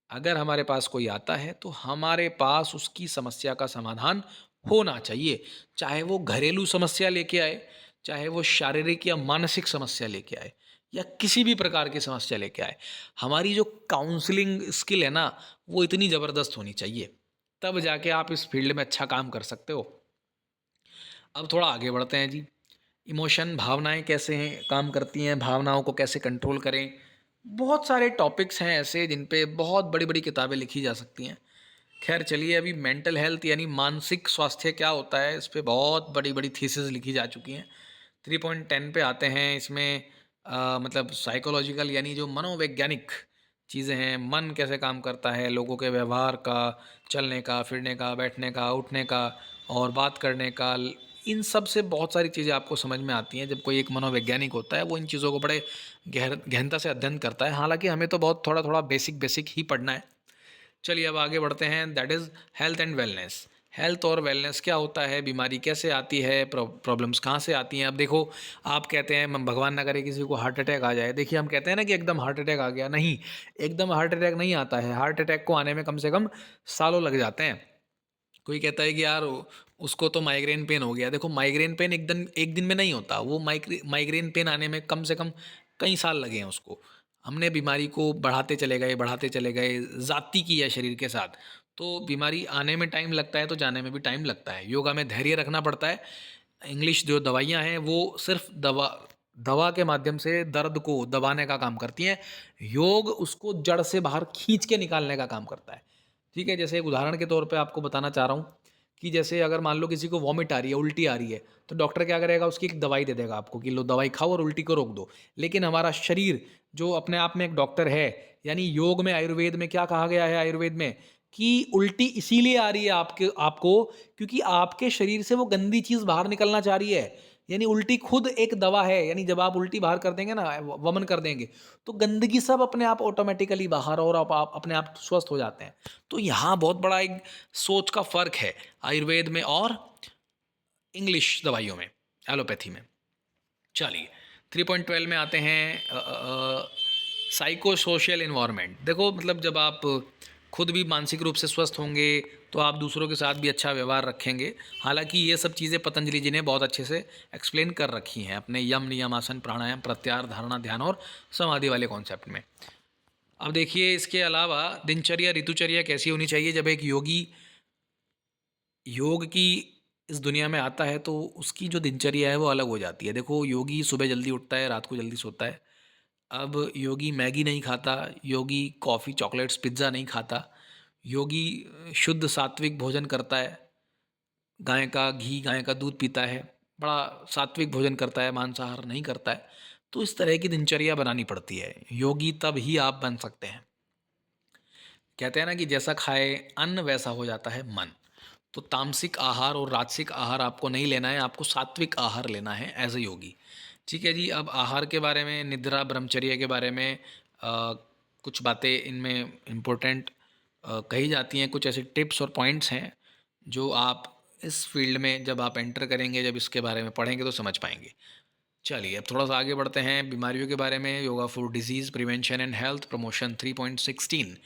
अगर हमारे पास कोई आता है तो हमारे पास उसकी समस्या का समाधान होना चाहिए। चाहे वो घरेलू समस्या लेके आए, चाहे वो शारीरिक या मानसिक समस्या लेके आए, या किसी भी प्रकार की समस्या लेके आए। हमारी जो काउंसलिंग स्किल है ना, वो इतनी ज़बरदस्त होनी चाहिए, तब जाके आप इस फील्ड में अच्छा काम कर सकते हो। अब थोड़ा आगे बढ़ते हैं जी। इमोशन, भावनाएं कैसे हैं काम करती हैं, भावनाओं को कैसे कंट्रोल करें। बहुत सारे टॉपिक्स हैं ऐसे जिन पे बहुत बड़ी बड़ी किताबें लिखी जा सकती हैं। खैर चलिए, अभी मेंटल हेल्थ यानी मानसिक स्वास्थ्य क्या होता है, इस पे बहुत बड़ी बड़ी थीसिस लिखी जा चुकी हैं। 3.10 पे आते हैं। इसमें मतलब साइकोलॉजिकल यानी जो मनोवैज्ञानिक चीज़ें हैं, मन कैसे काम करता है, लोगों के व्यवहार का, चलने का, फिरने का, बैठने का, उठने का और बात करने का, इन सब से बहुत सारी चीज़ें आपको समझ में आती हैं। जब कोई एक मनोवैज्ञानिक होता है वो इन चीज़ों को बड़े गहनता से अध्ययन करता है। हालांकि हमें तो बहुत थोड़ा थोड़ा बेसिक बेसिक ही पढ़ना है। चलिए अब आगे बढ़ते हैं, that is health and wellness. Health और वेलनेस क्या होता है, बीमारी कैसे आती है, प्रॉब्लम्स कहाँ से आती हैं। अब देखो, आप कहते हैं भगवान ना करे किसी को हार्ट अटैक आ जाए। देखिए हम कहते हैं ना कि एकदम हार्ट अटैक आ गया, नहीं, एकदम हार्ट अटैक नहीं आता है। हार्ट अटैक को आने में कम से कम सालों लग जाते हैं। कोई कहता है कि यार उसको तो माइग्रेन पेन हो गया। देखो माइग्रेन पेन एक दिन में नहीं होता। वो माइग्रेन पेन आने में कम से कम कई साल लगे हैं उसको। हमने बीमारी को बढ़ाते चले गए, ज़ाती की है शरीर के साथ। तो बीमारी आने में टाइम लगता है तो जाने में भी टाइम लगता है। योगा में धैर्य रखना पड़ता है। इंग्लिश जो दवाइयाँ हैं वो सिर्फ दवा दवा के माध्यम से दर्द को दबाने का काम करती हैं। योग उसको जड़ से बाहर खींच के निकालने का काम करता है। ठीक है, जैसे एक उदाहरण के तौर पे आपको बताना चाह रहा हूँ कि जैसे अगर मान लो किसी को वॉमिट आ रही है, उल्टी आ रही है, तो डॉक्टर क्या करेगा, उसकी एक दवाई दे देगा आपको कि लो दवाई खाओ और उल्टी को रोक दो। लेकिन हमारा शरीर जो अपने आप में एक डॉक्टर है, यानी योग में, आयुर्वेद में क्या कहा गया है, आयुर्वेद में कि उल्टी इसीलिए आ रही है आपको क्योंकि आपके शरीर से वो गंदी चीज़ बाहर निकलना चाह रही है। यानी उल्टी खुद एक दवा है। यानी जब आप उल्टी बाहर कर देंगे ना, वमन कर देंगे, तो गंदगी सब अपने आप ऑटोमेटिकली बाहर और आप अपने आप स्वस्थ हो जाते हैं। तो यहाँ बहुत बड़ा एक सोच का फ़र्क है आयुर्वेद में और इंग्लिश दवाइयों में, एलोपैथी में। चलिए 3.12 में आते हैं, साइको सोशल इन्वायरमेंट। देखो मतलब जब आप खुद भी मानसिक रूप से स्वस्थ होंगे तो आप दूसरों के साथ भी अच्छा व्यवहार रखेंगे। हालांकि ये सब चीज़ें पतंजलि जी ने बहुत अच्छे से एक्सप्लेन कर रखी हैं अपने यम नियम आसन प्राणायाम प्रत्याहार धारणा ध्यान और समाधि वाले कॉन्सेप्ट में। अब देखिए इसके अलावा दिनचर्या ऋतुचर्या कैसी होनी चाहिए जब एक योगी योग की इस दुनिया में आता है तो उसकी जो दिनचर्या है वो अलग हो जाती है। देखो, योगी सुबह जल्दी उठता है, रात को जल्दी सोता है। अब योगी मैगी नहीं खाता, योगी कॉफ़ी, चॉकलेट्स, पिज़्ज़ा नहीं खाता। योगी शुद्ध सात्विक भोजन करता है, गाय का घी, गाय का दूध पीता है, बड़ा सात्विक भोजन करता है, मांसाहार नहीं करता है। तो इस तरह की दिनचर्या बनानी पड़ती है। योगी तब ही आप बन सकते हैं। कहते हैं ना कि जैसा खाए अन्न वैसा हो जाता है मन। तो तामसिक आहार और राजसिक आहार आपको नहीं लेना है, आपको सात्विक आहार लेना है एज अ योगी। ठीक है जी। अब आहार के बारे में, निद्रा, ब्रह्मचर्य के बारे में कुछ बातें इनमें इम्पोर्टेंट कही जाती हैं। कुछ ऐसे टिप्स और पॉइंट्स हैं जो आप इस फील्ड में जब आप एंटर करेंगे, जब इसके बारे में पढ़ेंगे तो समझ पाएंगे। चलिए अब थोड़ा सा आगे बढ़ते हैं बीमारियों के बारे में। Yoga for disease prevention and health promotion 3.16।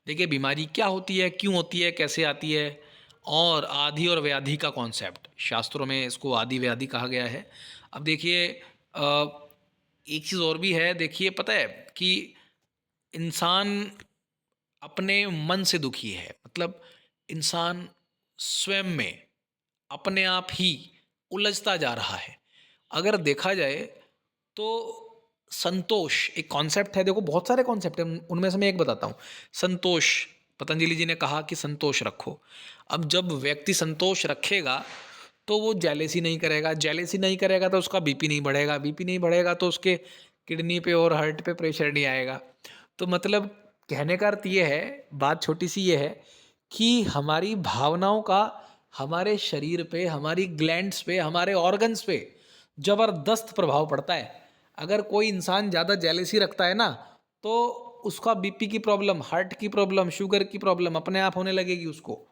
देखिए, बीमारी क्या होती है, क्यों होती है, कैसे आती है, और आदि और व्याधि का कॉन्सेप्ट। शास्त्रों में इसको आदि व्याधि कहा गया है। अब देखिए, एक चीज़ और भी है। देखिए, पता है कि इंसान अपने मन से दुखी है। मतलब इंसान स्वयं में अपने आप ही उलझता जा रहा है। अगर देखा जाए तो संतोष एक कॉन्सेप्ट है। देखो, बहुत सारे कॉन्सेप्ट हैं, उनमें से मैं एक बताता हूँ। संतोष, पतंजलि जी ने कहा कि संतोष रखो। अब जब व्यक्ति संतोष रखेगा तो वो जेलेसी नहीं करेगा, जेलेसी नहीं करेगा तो उसका बीपी नहीं बढ़ेगा, बीपी नहीं बढ़ेगा तो उसके किडनी पे और हार्ट पे प्रेशर नहीं आएगा। तो मतलब कहने का अर्थ ये है, बात छोटी सी ये है कि हमारी भावनाओं का हमारे शरीर पे, हमारी ग्लैंड्स पे, हमारे ऑर्गन्स पे ज़बरदस्त प्रभाव पड़ता है। अगर कोई इंसान ज़्यादा जेलेसी रखता है ना, तो उसका बीपी की प्रॉब्लम, हार्ट की प्रॉब्लम, शुगर की प्रॉब्लम अपने आप होने लगेगी उसको।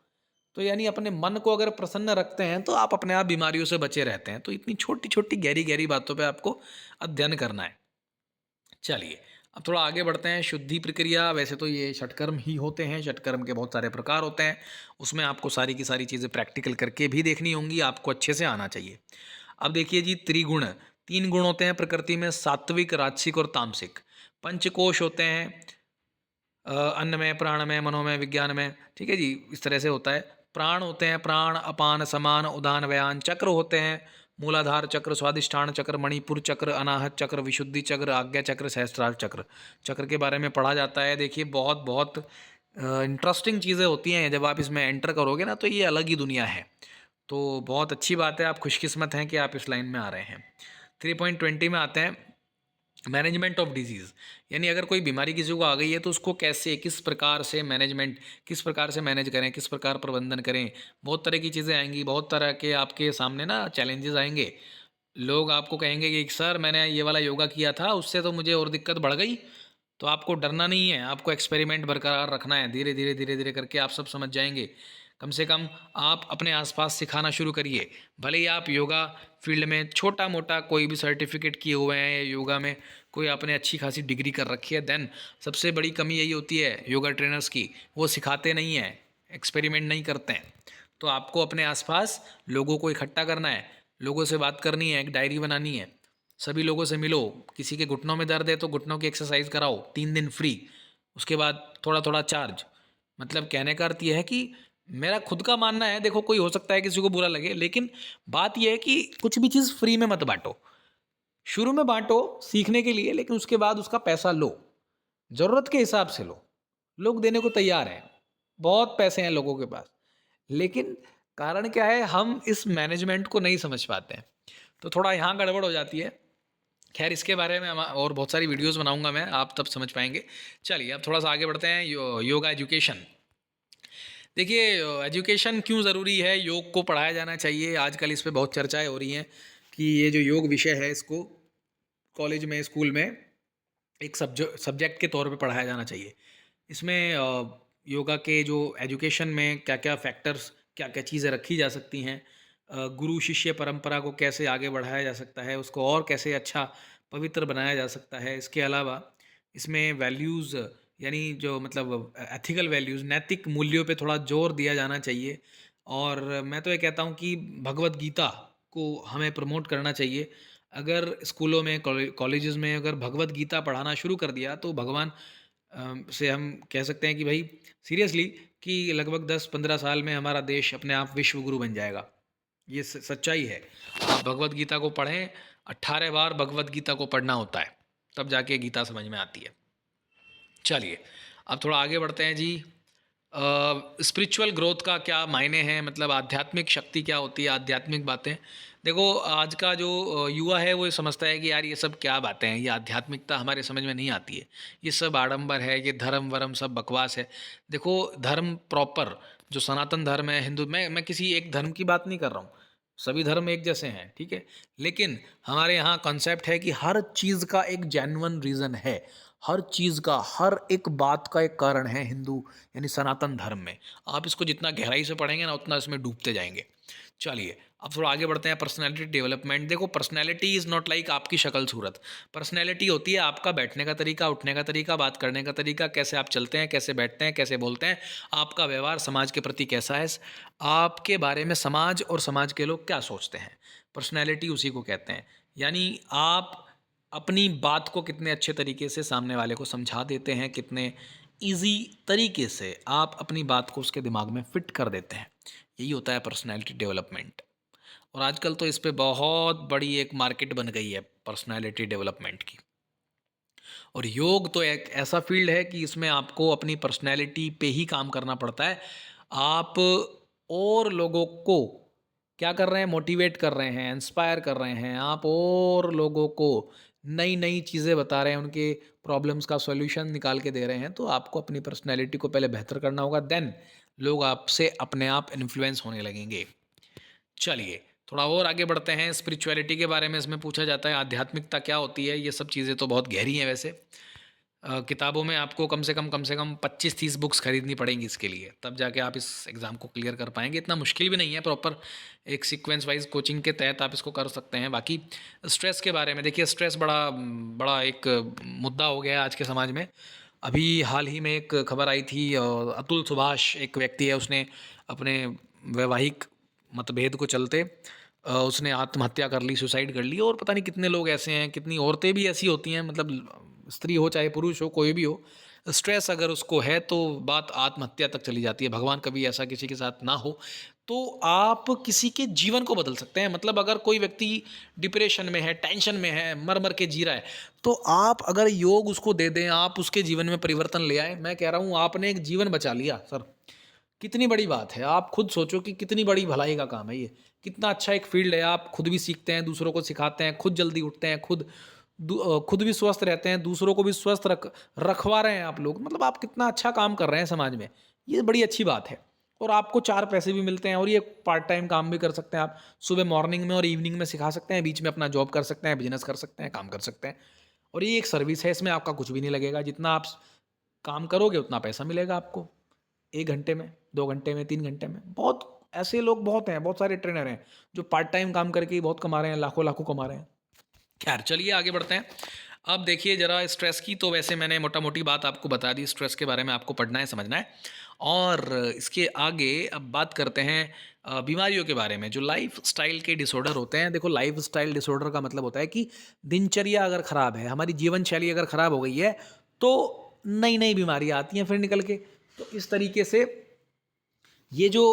तो यानी अपने मन को अगर प्रसन्न रखते हैं तो आप अपने आप बीमारियों से बचे रहते हैं। तो इतनी छोटी छोटी गहरी गहरी बातों पे आपको अध्ययन करना है। चलिए अब थोड़ा आगे बढ़ते हैं। शुद्धि प्रक्रिया, वैसे तो ये षटकर्म ही होते हैं, षटकर्म के बहुत सारे प्रकार होते हैं। उसमें आपको सारी की सारी चीज़ें प्रैक्टिकल करके भी देखनी होंगी, आपको अच्छे से आना चाहिए। अब देखिए जी, त्रिगुण, 3 गुण होते हैं प्रकृति में, सात्विक, राजसिक और तामसिक। पंचकोश होते हैं, अन्न में, प्राण में, मनो में, विज्ञान में। ठीक है जी, इस तरह से होता है। प्राण होते हैं, प्राण, अपान, समान, उदान, व्यान। चक्र होते हैं, मूलाधार चक्र, स्वादिष्ठान चक्र, मणिपुर चक्र, अनाहत चक्र, विशुद्धि चक्र, आज्ञा चक्र, सहस्त्रार चक्र। चक्र के बारे में पढ़ा जाता है। देखिए, बहुत बहुत इंटरेस्टिंग चीज़ें होती हैं। जब आप इसमें एंटर करोगे ना तो ये अलग ही दुनिया है। तो बहुत अच्छी बात है, आप खुशकिस्मत हैं कि आप इस लाइन में आ रहे हैं। 3.20 में आते हैं, मैनेजमेंट ऑफ डिजीज़। यानी अगर कोई बीमारी किसी को आ गई है तो उसको कैसे, किस प्रकार से मैनेजमेंट, किस प्रकार से मैनेज करें, किस प्रकार प्रबंधन करें। बहुत तरह की चीज़ें आएंगी, बहुत तरह के आपके सामने ना चैलेंजेस आएंगे। लोग आपको कहेंगे कि सर मैंने ये वाला योगा किया था, उससे तो मुझे और दिक्कत बढ़ गई। तो आपको डरना नहीं है, आपको एक्सपेरिमेंट बरकरार रखना है। धीरे धीरे धीरे धीरे करके आप सब समझ जाएंगे। कम से कम आप अपने आसपास सिखाना शुरू करिए। भले ही आप योगा फील्ड में छोटा मोटा कोई भी सर्टिफिकेट किए हुए हैं या योगा में कोई आपने अच्छी खासी डिग्री कर रखी है, देन सबसे बड़ी कमी यही होती है योगा ट्रेनर्स की, वो सिखाते नहीं हैं, एक्सपेरिमेंट नहीं करते हैं। तो आपको अपने आसपास लोगों को इकट्ठा करना है, लोगों से बात करनी है, एक डायरी बनानी है, सभी लोगों से मिलो। किसी के घुटनों में दर्द है तो घुटनों की एक्सरसाइज कराओ, 3 दिन फ्री, उसके बाद थोड़ा थोड़ा चार्ज। मतलब कहने का अर्थ यह है कि मेरा खुद का मानना है, देखो कोई हो सकता है किसी को बुरा लगे, लेकिन बात यह है कि कुछ भी चीज़ फ्री में मत बांटो। शुरू में बांटो सीखने के लिए, लेकिन उसके बाद उसका पैसा लो, ज़रूरत के हिसाब से लो। लोग देने को तैयार हैं, बहुत पैसे हैं लोगों के पास, लेकिन कारण क्या है, हम इस मैनेजमेंट को नहीं समझ पाते हैं। तो थोड़ा यहाँ गड़बड़ हो जाती है। खैर, इसके बारे में और बहुत सारी वीडियोस बनाऊंगा मैं, आप तब समझ पाएंगे। चलिए अब थोड़ा सा आगे बढ़ते हैं। योगा एजुकेशन। देखिए, एजुकेशन क्यों ज़रूरी है, योग को पढ़ाया जाना चाहिए। आजकल इस पे बहुत चर्चाएं हो रही हैं कि ये जो योग विषय है इसको कॉलेज में, स्कूल में एक सब्जेक्ट के तौर पे पढ़ाया जाना चाहिए। इसमें योगा के जो एजुकेशन में क्या क्या फैक्टर्स, क्या क्या चीज़ें रखी जा सकती हैं, गुरु शिष्य परंपरा को कैसे आगे बढ़ाया जा सकता है, उसको और कैसे अच्छा पवित्र बनाया जा सकता है। इसके अलावा इसमें वैल्यूज़, यानी जो मतलब एथिकल वैल्यूज़, नैतिक मूल्यों पे थोड़ा जोर दिया जाना चाहिए। और मैं तो ये कहता हूँ कि भगवत गीता को हमें प्रमोट करना चाहिए। अगर स्कूलों में, कॉलेजेस में अगर भगवत गीता पढ़ाना शुरू कर दिया तो भगवान से हम कह सकते हैं कि भाई सीरियसली कि लगभग 10-15 साल में हमारा देश अपने आप विश्व गुरु बन जाएगा। ये सच्चाई है। आप भगवत गीता को पढ़ें, 18 बार भगवत गीता को पढ़ना होता है, तब जाके गीता समझ में आती है। चलिए, अब थोड़ा आगे बढ़ते हैं जी। स्पिरिचुअल ग्रोथ का क्या मायने हैं, मतलब आध्यात्मिक शक्ति क्या होती है, आध्यात्मिक बातें। देखो, आज का जो युवा है वो ये समझता है कि यार ये सब क्या बातें हैं, ये आध्यात्मिकता हमारे समझ में नहीं आती है, ये सब आडंबर है, ये धर्म वरम सब बकवास है। देखो, धर्म प्रॉपर जो सनातन धर्म है, हिंदू, मैं किसी एक धर्म की बात नहीं कर रहा हूँ, सभी धर्म एक जैसे हैं, ठीक है। लेकिन हमारे यहाँ कॉन्सेप्ट है कि हर चीज़ का एक जेन्युइन रीज़न है, हर चीज़ का, हर एक बात का एक कारण है हिंदू यानी सनातन धर्म में। आप इसको जितना गहराई से पढ़ेंगे ना, उतना इसमें डूबते जाएंगे। चलिए, अब थोड़ा आगे बढ़ते हैं। Personality development. देखो, पर्सनैलिटी इज़ नॉट लाइक आपकी शक्ल सूरत। पर्सनैलिटी होती है आपका बैठने का तरीका, उठने का तरीका, बात करने का तरीका, कैसे आप चलते हैं, कैसे बैठते हैं, कैसे बोलते हैं, आपका व्यवहार समाज के प्रति कैसा है, आपके बारे में समाज और समाज के लोग क्या सोचते हैं। पर्सनैलिटी उसी को कहते हैं। यानी आप अपनी बात को कितने अच्छे तरीके से सामने वाले को समझा देते हैं, कितने ईज़ी तरीके से आप अपनी बात को उसके दिमाग में फ़िट कर देते हैं। यही होता है पर्सनैलिटी डेवलपमेंट। और आजकल तो इस पे बहुत बड़ी एक मार्केट बन गई है पर्सनैलिटी डेवलपमेंट की। और योग तो एक ऐसा फील्ड है कि इसमें आपको अपनी पर्सनैलिटी पे ही काम करना पड़ता है। आप और लोगों को क्या कर रहे हैं, मोटिवेट कर रहे हैं, इंस्पायर कर रहे हैं, आप और लोगों को नई नई चीज़ें बता रहे हैं, उनके प्रॉब्लम्स का सॉल्यूशन निकाल के दे रहे हैं। तो आपको अपनी पर्सनैलिटी को पहले बेहतर करना होगा, देन लोग आपसे अपने आप इन्फ्लुएंस होने लगेंगे। चलिए, थोड़ा और आगे बढ़ते हैं। स्पिरिचुअलिटी के बारे में इसमें पूछा जाता है, आध्यात्मिकता क्या होती है। ये सब चीज़ें तो बहुत गहरी हैं वैसे। किताबों में आपको कम से कम 25-30 बुक्स खरीदनी पड़ेंगी इसके लिए, तब जाके आप इस एग्ज़ाम को क्लियर कर पाएंगे। इतना मुश्किल भी नहीं है, प्रॉपर एक सीक्वेंस वाइज कोचिंग के तहत आप इसको कर सकते हैं। बाकी स्ट्रेस के बारे में देखिए, स्ट्रेस बड़ा बड़ा एक मुद्दा हो गया है आज के समाज में। अभी हाल ही में एक खबर आई थी, अतुल सुभाष एक व्यक्ति है, उसने अपने वैवाहिक मतभेद को चलते उसने आत्महत्या कर ली, सुसाइड कर ली। और पता नहीं कितने लोग ऐसे हैं, कितनी औरतें भी ऐसी होती हैं, मतलब स्त्री हो चाहे पुरुष हो, कोई भी हो, स्ट्रेस अगर उसको है तो बात आत्महत्या तक चली जाती है। भगवान कभी ऐसा किसी के साथ ना हो। तो आप किसी के जीवन को बदल सकते हैं। मतलब अगर कोई व्यक्ति डिप्रेशन में है, टेंशन में है, मर मर के जी रहा है, तो आप अगर योग उसको दे दें, आप उसके जीवन में परिवर्तन ले आए, मैं कह रहा हूँ आपने एक जीवन बचा लिया सर। कितनी बड़ी बात है, आप खुद सोचो कि कितनी बड़ी भलाई का काम है ये। कितना अच्छा एक फील्ड है, आप खुद भी सीखते हैं, दूसरों को सिखाते हैं, खुद जल्दी उठते हैं, खुद भी स्वस्थ रहते हैं, दूसरों को भी स्वस्थ रखवा रहे हैं आप लोग। मतलब आप कितना अच्छा काम कर रहे हैं समाज में, ये बड़ी अच्छी बात है। और आपको 4 पैसे भी मिलते हैं, और ये पार्ट टाइम काम भी कर सकते हैं आप। सुबह मॉर्निंग में और इवनिंग में सिखा सकते हैं, बीच में अपना जॉब कर सकते हैं, बिजनेस कर सकते हैं, काम कर सकते हैं। और ये एक सर्विस है, इसमें आपका कुछ भी नहीं लगेगा। जितना आप काम करोगे उतना पैसा मिलेगा आपको। 1 घंटे में, 2 घंटे में, 3 घंटे में। बहुत ऐसे लोग बहुत हैं, बहुत सारे ट्रेनर हैं जो पार्ट टाइम काम करके ही बहुत कमा रहे हैं, लाखों-लाखों कमा रहे हैं। खैर, चलिए आगे बढ़ते हैं। अब देखिए ज़रा स्ट्रेस की, तो वैसे मैंने मोटा-मोटी बात आपको बता दी, स्ट्रेस के बारे में आपको पढ़ना है, समझना है। और इसके आगे अब बात करते हैं बीमारियों के बारे में, जो लाइफ़स्टाइल के डिसऑर्डर होते हैं। देखो, लाइफ़स्टाइल डिसऑर्डर का मतलब होता है कि दिनचर्या अगर ख़राब है, हमारी जीवन शैली अगर ख़राब हो गई है, तो नई-नई बीमारियाँ आती हैं फिर निकल के। तो इस तरीके से ये जो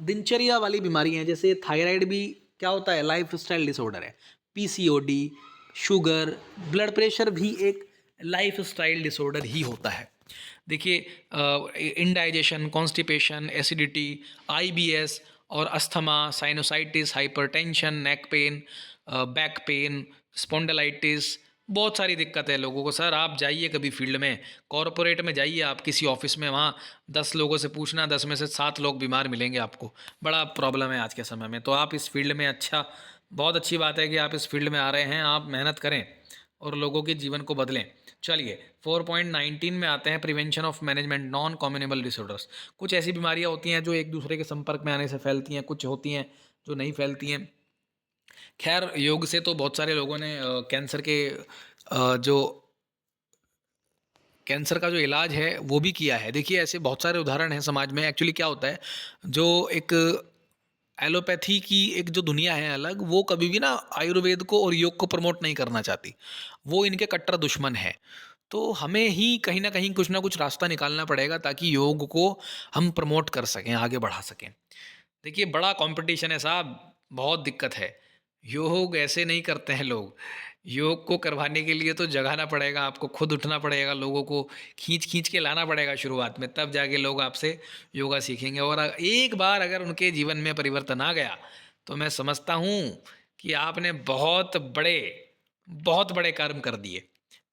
दिनचर्या वाली बीमारी हैं, जैसे थायराइड भी क्या होता है, लाइफस्टाइल डिसऑर्डर है। पीसीओडी, शुगर, ब्लड प्रेशर भी एक लाइफस्टाइल डिसऑर्डर ही होता है। देखिए, इंडाइजेशन, कॉन्स्टिपेशन, एसिडिटी, आईबीएस और asthma, sinusitis, hypertension, neck pain, back pain, spondylitis, बहुत सारी दिक्कत है लोगों को। सर आप जाइए कभी फील्ड में, कॉरपोरेट में जाइए, आप किसी ऑफिस में, वहाँ 10 लोगों से पूछना, 10 में से 7 लोग बीमार मिलेंगे आपको। बड़ा प्रॉब्लम है आज के समय में। तो आप इस फील्ड में, अच्छा, बहुत अच्छी बात है कि आप इस फील्ड में आ रहे हैं, आप मेहनत करें और लोगों के जीवन को बदलें। चलिए, 4.19 में आते हैं, prevention of management non communicable disorders. कुछ ऐसी बीमारियां होती हैं जो एक दूसरे के संपर्क में आने से फैलती हैं, कुछ होती हैं जो नहीं फैलती हैं। खैर, योग से तो बहुत सारे लोगों ने कैंसर के जो कैंसर का जो इलाज है वो भी किया है। देखिए, ऐसे बहुत सारे उदाहरण हैं समाज में। एक्चुअली क्या होता है, जो एक एलोपैथी की एक जो दुनिया है अलग, वो कभी भी ना आयुर्वेद को और योग को प्रमोट नहीं करना चाहती। वो इनके कट्टर दुश्मन है। तो हमें ही कहीं न कहीं कुछ ना कुछ रास्ता निकालना पड़ेगा ताकि योग को हम प्रमोट कर सकें, आगे बढ़ा सकें। देखिए बड़ा कॉम्पिटिशन है साहब, बहुत दिक्कत है। योग ऐसे नहीं करते हैं लोग। योग को करवाने के लिए तो जगाना पड़ेगा, आपको खुद उठना पड़ेगा, लोगों को खींच-खींच के लाना पड़ेगा शुरुआत में, तब जाके लोग आपसे योगा सीखेंगे और एक बार अगर उनके जीवन में परिवर्तन आ गया, तो मैं समझता हूँ कि आपने बहुत बड़े कर्म कर दिए।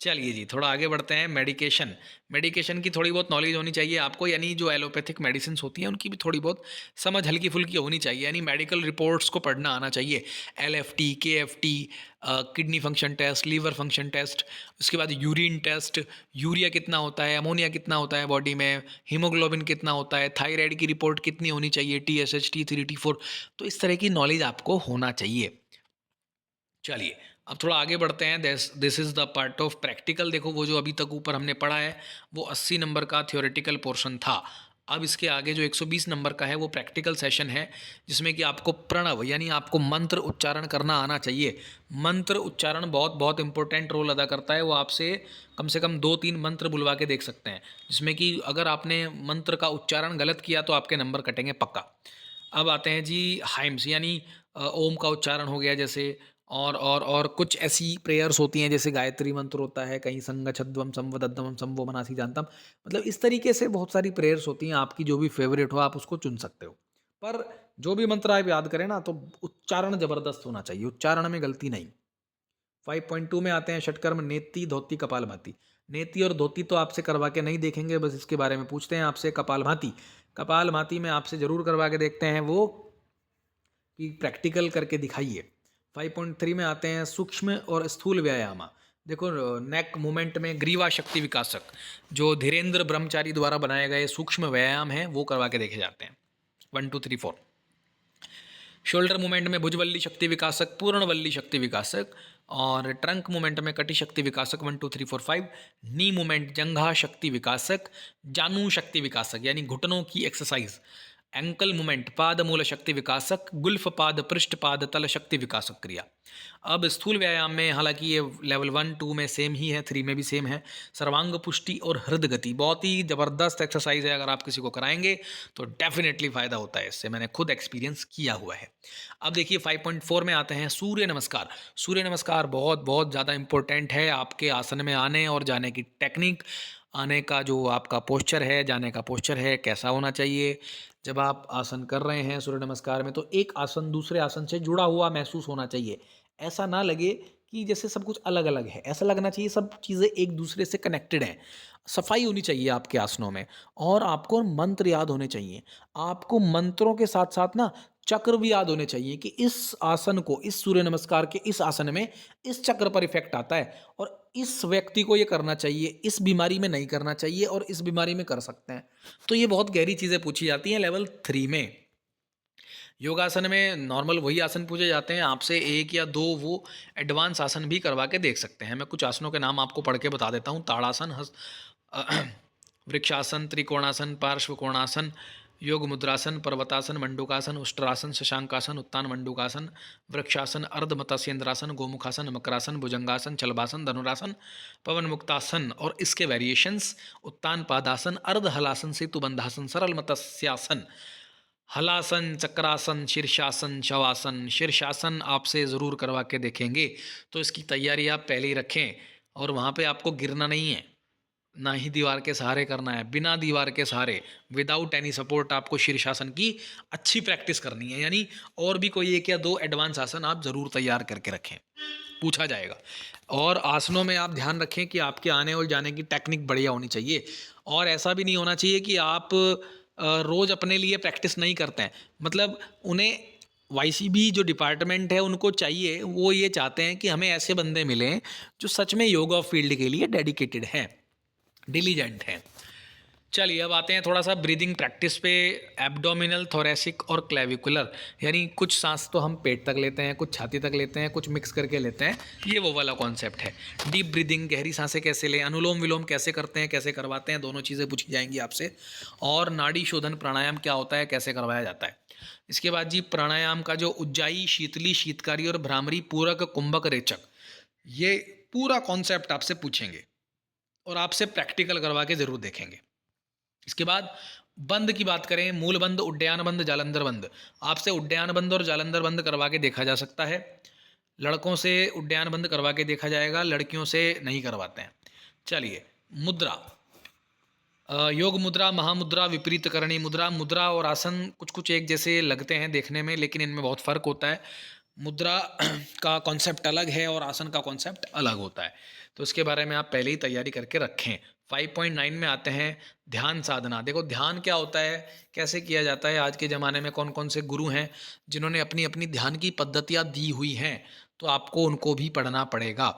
चलिए जी, थोड़ा आगे बढ़ते हैं। मेडिकेशन, मेडिकेशन की थोड़ी बहुत नॉलेज होनी चाहिए आपको, यानी जो एलोपैथिक मेडिसिन्स होती हैं उनकी भी थोड़ी बहुत समझ हल्की-फुल्की होनी चाहिए, यानी मेडिकल रिपोर्ट्स को पढ़ना आना चाहिए। LFT, KFT, kidney function test, liver function test, उसके बाद यूरिन टेस्ट, यूरिया कितना होता है, अमोनिया कितना होता है बॉडी में, हीमोग्लोबिन कितना होता है, थायराइड की रिपोर्ट कितनी होनी चाहिए, टीएसएच, टी3, टी4, तो इस तरह की नॉलेज आपको होना चाहिए। चलिए, अब थोड़ा आगे बढ़ते हैं। This is the part of practical. देखो वो जो अभी तक ऊपर हमने पढ़ा है वो 80 नंबर का थ्योरेटिकल पोर्शन था। अब इसके आगे जो 120 नंबर का है वो प्रैक्टिकल सेशन है, जिसमें कि आपको प्रणव यानी आपको मंत्र उच्चारण करना आना चाहिए। मंत्र उच्चारण बहुत बहुत इंपॉर्टेंट रोल अदा करता है। वो आपसे कम से कम 2-3 मंत्र बुलवा के देख सकते हैं, जिसमें कि अगर आपने मंत्र का उच्चारण गलत किया तो आपके नंबर कटेंगे पक्का। अब आते हैं जी हाइम्स, यानी ओम का उच्चारण हो गया जैसे, और कुछ ऐसी प्रेयर्स होती हैं जैसे गायत्री मंत्र होता है, कहीं संग छद्वम संवदद्दमम संवो मनासी जानतम, मतलब इस तरीके से बहुत सारी प्रेयर्स होती हैं। आपकी जो भी फेवरेट हो आप उसको चुन सकते हो, पर जो भी मंत्र आप याद करें ना तो उच्चारण जबरदस्त होना चाहिए, उच्चारण में गलती नहीं। 5.2 में आते हैं षटकर्म, नेति धोती कपालभाति। नेति और धोती तो आपसे करवा के नहीं देखेंगे, बस इसके बारे में पूछते हैं आपसे। कपालभाति, कपालभाति में आपसे जरूर करवा के देखते हैं वो कि प्रैक्टिकल करके दिखाइए। 5.3 में आते हैं सूक्ष्म और स्थूल व्यायाम। देखो नेक मूवमेंट में ग्रीवा शक्ति विकासक, जो धीरेन्द्र ब्रह्मचारी द्वारा बनाए गए सूक्ष्म व्यायाम हैं वो करवा के देखे जाते हैं। 1 2 3 4। शोल्डर मूवमेंट में भुजवल्ली शक्ति विकासक, पूर्णवल्ली शक्ति विकासक, और ट्रंक मूवमेंट में कटी शक्ति विकासक 1 2 3 4 5। नी मूवमेंट जंघा शक्ति विकासक, जानू शक्ति विकासक यानी घुटनों की एक्सरसाइज। एंकल मूवमेंट पाद मूल शक्ति विकासक, गुल्फ पाद पृष्ठ पाद तल शक्ति विकासक क्रिया। अब स्थूल व्यायाम में हालांकि ये लेवल 1 2 में सेम ही है, 3 में भी सेम है। सर्वांग पुष्टि और हृदय गति बहुत ही ज़बरदस्त एक्सरसाइज है, अगर आप किसी को कराएंगे तो डेफिनेटली फ़ायदा होता है इससे, मैंने खुद एक्सपीरियंस किया हुआ है। अब देखिए 5.4 में आते हैं सूर्य नमस्कार। सूर्य नमस्कार बहुत बहुत ज़्यादा इंपॉर्टेंट है आपके आसन में आने और जाने की टेक्निक, आने का जो आपका पोस्चर है, जाने का पोस्चर है कैसा होना चाहिए। जब आप आसन कर रहे हैं सूर्य नमस्कार में तो एक आसन दूसरे आसन से जुड़ा हुआ महसूस होना चाहिए। ऐसा ना लगे कि जैसे सब कुछ अलग अलग है, ऐसा लगना चाहिए सब चीज़ें एक दूसरे से कनेक्टेड हैं। सफाई होनी चाहिए आपके आसनों में, और आपको मंत्र याद होने चाहिए। आपको मंत्रों के साथ साथ ना चक्र भी याद होने चाहिए कि इस आसन को, इस सूर्य नमस्कार के इस आसन में इस चक्र पर इफेक्ट आता है और इस व्यक्ति को ये करना चाहिए, इस बीमारी में नहीं करना चाहिए और इस बीमारी में कर सकते हैं। तो ये बहुत गहरी चीज़ें पूछी जाती हैं लेवल 3 में। योगासन में नॉर्मल वही आसन पूछे जाते हैं, आपसे एक या दो वो एडवांस आसन भी करवा के देख सकते हैं। मैं कुछ आसनों के नाम आपको पढ़ के बता देता हूँ। ताड़ासन, वृक्षासन, त्रिकोणासन, पार्श्व कोणासन, योग मुद्रासन, पर्वतासन, मंडूकासन, उष्ट्रासन, शशांकासन, उत्तान मंडूकासन, वृक्षासन, अर्ध मत्स्येंद्रासन, गोमुखासन, मकरासन, भुजंगासन, चलभासन, धनुरासन, पवन मुक्तासन और इसके वेरिएशंस, उत्तान पादासन, अर्ध हलासन, सेतुबंधासन, सरल मत्स्यासन, हलासन, चक्रासन, शीर्षासन, शवासन। शीर्षासन आपसे ज़रूर करवा के देखेंगे, तो इसकी तैयारी आप पहले ही रखें। और वहाँ पे आपको गिरना नहीं है, ना ही दीवार के सहारे करना है, बिना दीवार के सहारे, विदाउट एनी सपोर्ट आपको शीर्षासन की अच्छी प्रैक्टिस करनी है। यानी और भी कोई एक या दो एडवांस आसन आप ज़रूर तैयार करके रखें, पूछा जाएगा। और आसनों में आप ध्यान रखें कि आपके आने और जाने की टेक्निक बढ़िया होनी चाहिए, और ऐसा भी नहीं होना चाहिए कि आप रोज़ अपने लिए प्रैक्टिस नहीं करते हैं। मतलब उन्हें वाईसीबी जो डिपार्टमेंट है उनको चाहिए, वो ये चाहते हैं कि हमें ऐसे बंदे मिलें जो सच में योगा फील्ड के लिए डेडिकेटेड हैं, डिलीजेंट हैं। चलिए अब आते हैं थोड़ा सा ब्रीदिंग प्रैक्टिस पे। एब्डोमिनल, थोरेसिक और क्लेविकुलर, यानी कुछ सांस तो हम पेट तक लेते हैं, कुछ छाती तक लेते हैं, कुछ मिक्स करके लेते हैं, ये वो वाला कॉन्सेप्ट है। डीप ब्रीदिंग, गहरी सांसें कैसे लें, अनुलोम विलोम कैसे करते हैं, कैसे करवाते हैं, दोनों चीज़ें पूछी जाएंगी आपसे। और नाड़ी शोधन प्राणायाम क्या होता है, कैसे करवाया जाता है। इसके बाद जी प्राणायाम का जो उज्जाई, शीतली, शीतकारी और भ्रामरी, पूरक, कुंभक, रेचक, ये पूरा कॉन्सेप्ट आपसे पूछेंगे। और आपसे प्रैक्टिकल करवा के ज़रूर देखेंगे। इसके बाद बंद की बात करें, मूल बंद, उड्डयन बंद, जालंधर बंद। आपसे उड्डयन बंद और जालंधर बंद करवा के देखा जा सकता है। लड़कों से उड्डयन बंद करवा के देखा जाएगा, लड़कियों से नहीं करवाते हैं। चलिए, मुद्रा, योग मुद्रा, महामुद्रा, विपरीत करणी मुद्रा। मुद्रा और आसन कुछ कुछ एक जैसे लगते हैं देखने में, लेकिन इनमें बहुत फ़र्क होता है। मुद्रा का कॉन्सेप्ट अलग है और आसन का कॉन्सेप्ट अलग होता है, तो इसके बारे में आप पहले ही तैयारी करके रखें। 5.9 में आते हैं ध्यान साधना। देखो ध्यान क्या होता है, कैसे किया जाता है, आज के ज़माने में कौन कौन से गुरु हैं जिन्होंने अपनी अपनी ध्यान की पद्धतियाँ दी हुई हैं, तो आपको उनको भी पढ़ना पड़ेगा।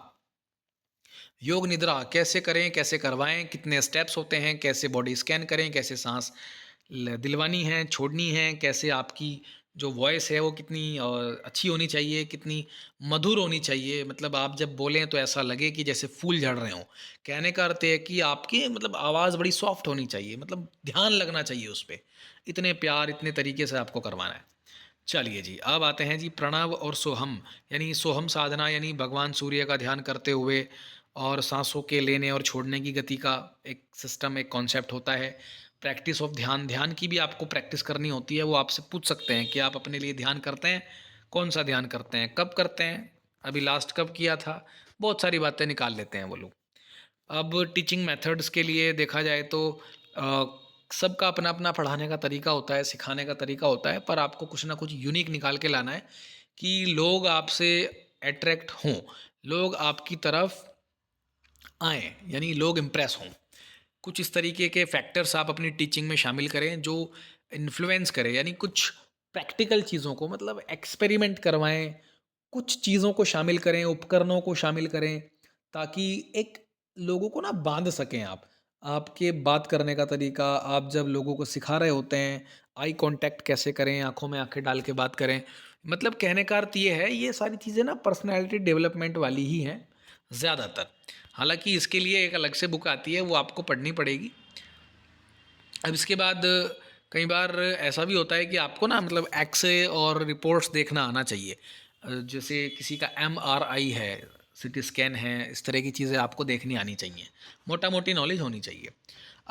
योग निद्रा कैसे करें, कैसे करवाएं, कितने स्टेप्स होते हैं, कैसे बॉडी स्कैन करें, कैसे सांस दिलवानी है, छोड़नी है, कैसे आपकी जो वॉइस है वो कितनी अच्छी होनी चाहिए, कितनी मधुर होनी चाहिए, मतलब आप जब बोलें तो ऐसा लगे कि जैसे फूल झड़ रहे हों। कहने का अर्थ है कि आपकी मतलब आवाज़ बड़ी सॉफ्ट होनी चाहिए, मतलब ध्यान लगना चाहिए उस पे। इतने प्यार, इतने तरीके से आपको करवाना है। चलिए जी, अब आते हैं जी प्रणव और सोहम, यानी सोहम साधना, यानी भगवान सूर्य का ध्यान करते हुए और सांसों के लेने और छोड़ने की गति का एक सिस्टम, एक कॉन्सेप्ट होता है। प्रैक्टिस ऑफ ध्यान, ध्यान की भी आपको प्रैक्टिस करनी होती है। वो आपसे पूछ सकते हैं कि आप अपने लिए ध्यान करते हैं, कौन सा ध्यान करते हैं, कब करते हैं, अभी लास्ट कब किया था, बहुत सारी बातें निकाल लेते हैं वो लोग। अब टीचिंग मेथड्स के लिए देखा जाए तो अ, सबका अपना अपना पढ़ाने का तरीका होता है, सिखाने का तरीका होता है, पर आपको कुछ ना कुछ यूनिक निकाल के लाना है कि लोग आपसे अट्रैक्ट हों, लोग आपकी तरफ आएँ, यानी लोग इम्प्रेस हों। कुछ इस तरीके के फैक्टर्स आप अपनी टीचिंग में शामिल करें जो इन्फ्लुएंस करें, यानी कुछ प्रैक्टिकल चीज़ों को, मतलब एक्सपेरिमेंट करवाएँ, कुछ चीज़ों को शामिल करें, उपकरणों को शामिल करें, ताकि एक लोगों को ना बाँध सकें आप। आपके बात करने का तरीका, आप जब लोगों को सिखा रहे होते हैं, आई कॉन्टैक्ट कैसे करें, आँखों में आँखें डाल के बात करें। मतलब कहने का अर्थ ये है, ये सारी चीज़ें ना पर्सनैलिटी डेवलपमेंट वाली ही हैं ज़्यादातर। हालाँकि इसके लिए एक अलग से बुक आती है, वो आपको पढ़नी पड़ेगी। अब इसके बाद कई बार ऐसा भी होता है कि आपको ना मतलब एक्स-रे और रिपोर्ट्स देखना आना चाहिए। जैसे किसी का एमआरआई है, सीटी स्कैन है, इस तरह की चीज़ें आपको देखनी आनी चाहिए। मोटा-मोटी नॉलेज होनी चाहिए।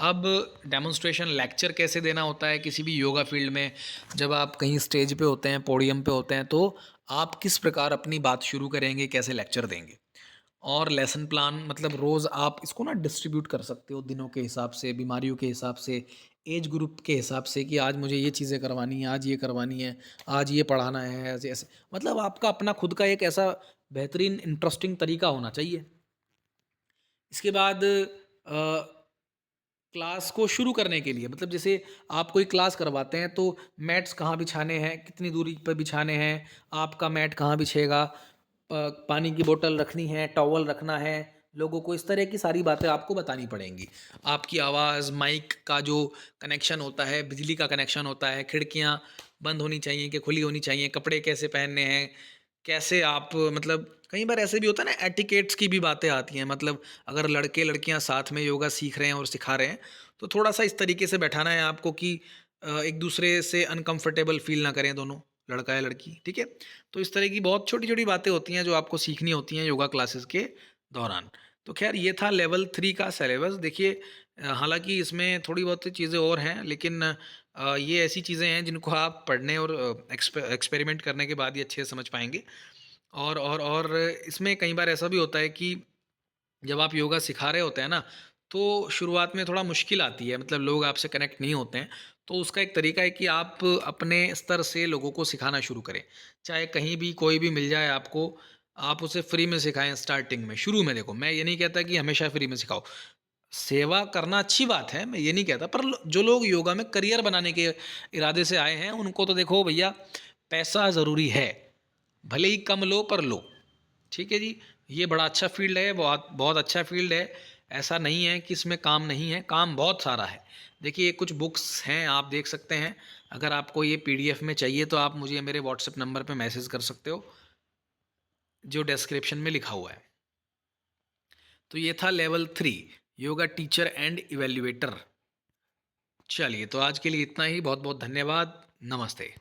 अब डेमोन्स्ट्रेशन लेक्चर कैसे देना होता है किसी भी योगा फील्ड में, जब आप कहीं स्टेज पे होते हैं, पोडियम पे होते हैं, तो आप किस प्रकार अपनी बात शुरू करेंगे, कैसे लेक्चर देंगे। और लेसन प्लान, मतलब रोज़ आप इसको ना डिस्ट्रीब्यूट कर सकते हो दिनों के हिसाब से, बीमारियों के हिसाब से, एज ग्रुप के हिसाब से कि आज मुझे ये चीज़ें करवानी है, आज ये करवानी है, आज ये पढ़ाना है, ऐसे ऐसे। मतलब आपका अपना खुद का एक ऐसा बेहतरीन इंटरेस्टिंग तरीका होना चाहिए। इसके बाद क्लास को शुरू करने के लिए, मतलब जैसे आप कोई क्लास करवाते हैं तो मैट्स कहाँ बिछाने हैं, कितनी दूरी पर बिछाने हैं, आपका मैट कहाँ बिछेगा, पानी की बोतल रखनी है, टॉवल रखना है, लोगों को इस तरह की सारी बातें आपको बतानी पड़ेंगी। आपकी आवाज़, माइक का जो कनेक्शन होता है, बिजली का कनेक्शन होता है, खिड़कियाँ बंद होनी चाहिए कि खुली होनी चाहिए, कपड़े कैसे पहनने हैं, कैसे आप, मतलब कई बार ऐसे भी होता है ना, एटिकेट्स की भी बातें आती हैं। मतलब अगर लड़के लड़कियां साथ में योगा सीख रहे हैं और सिखा रहे हैं, तो थोड़ा सा इस तरीके से बैठाना है आपको कि एक दूसरे से अनकंफर्टेबल फील ना करें दोनों, लड़का या लड़की, ठीक है। तो इस तरह की बहुत छोटी छोटी बातें होती हैं जो आपको सीखनी होती हैं योगा क्लासेस के दौरान। तो खैर ये था लेवल 3 का सिलेबस। देखिए हालांकि इसमें थोड़ी बहुत चीज़ें और हैं, लेकिन ये ऐसी चीज़ें हैं जिनको आप पढ़ने और एक्सपेरिमेंट करने के बाद ही अच्छे से समझ पाएंगे। और इसमें कई बार ऐसा भी होता है कि जब आप योगा सिखा रहे होते हैं ना, तो शुरुआत में थोड़ा मुश्किल आती है, मतलब लोग आपसे कनेक्ट नहीं होते हैं। तो उसका एक तरीका है कि आप अपने स्तर से लोगों को सिखाना शुरू करें। चाहे कहीं भी कोई भी मिल जाए आपको, आप उसे फ्री में सिखाएँ स्टार्टिंग में, शुरू में। देखो, मैं ये नहीं कहता कि हमेशा फ्री में सिखाओ। सेवा करना अच्छी बात है, मैं ये नहीं कहता, पर जो लोग योगा में करियर बनाने के इरादे से आए हैं, उनको तो देखो भैया, पैसा ज़रूरी है। भले ही कम लो पर लो, ठीक है जी। ये बड़ा अच्छा फील्ड है, बहुत बहुत अच्छा फील्ड है। ऐसा नहीं है कि इसमें काम नहीं है, काम बहुत सारा है। देखिए कुछ बुक्स हैं, आप देख सकते हैं। अगर आपको ये पीडीएफ में चाहिए तो आप मुझे मेरे व्हाट्सएप नंबर पे मैसेज कर सकते हो, जो डिस्क्रिप्शन में लिखा हुआ है। तो ये था level 3, yoga teacher and evaluator. चलिए, तो आज के लिए इतना ही। बहुत बहुत धन्यवाद। नमस्ते।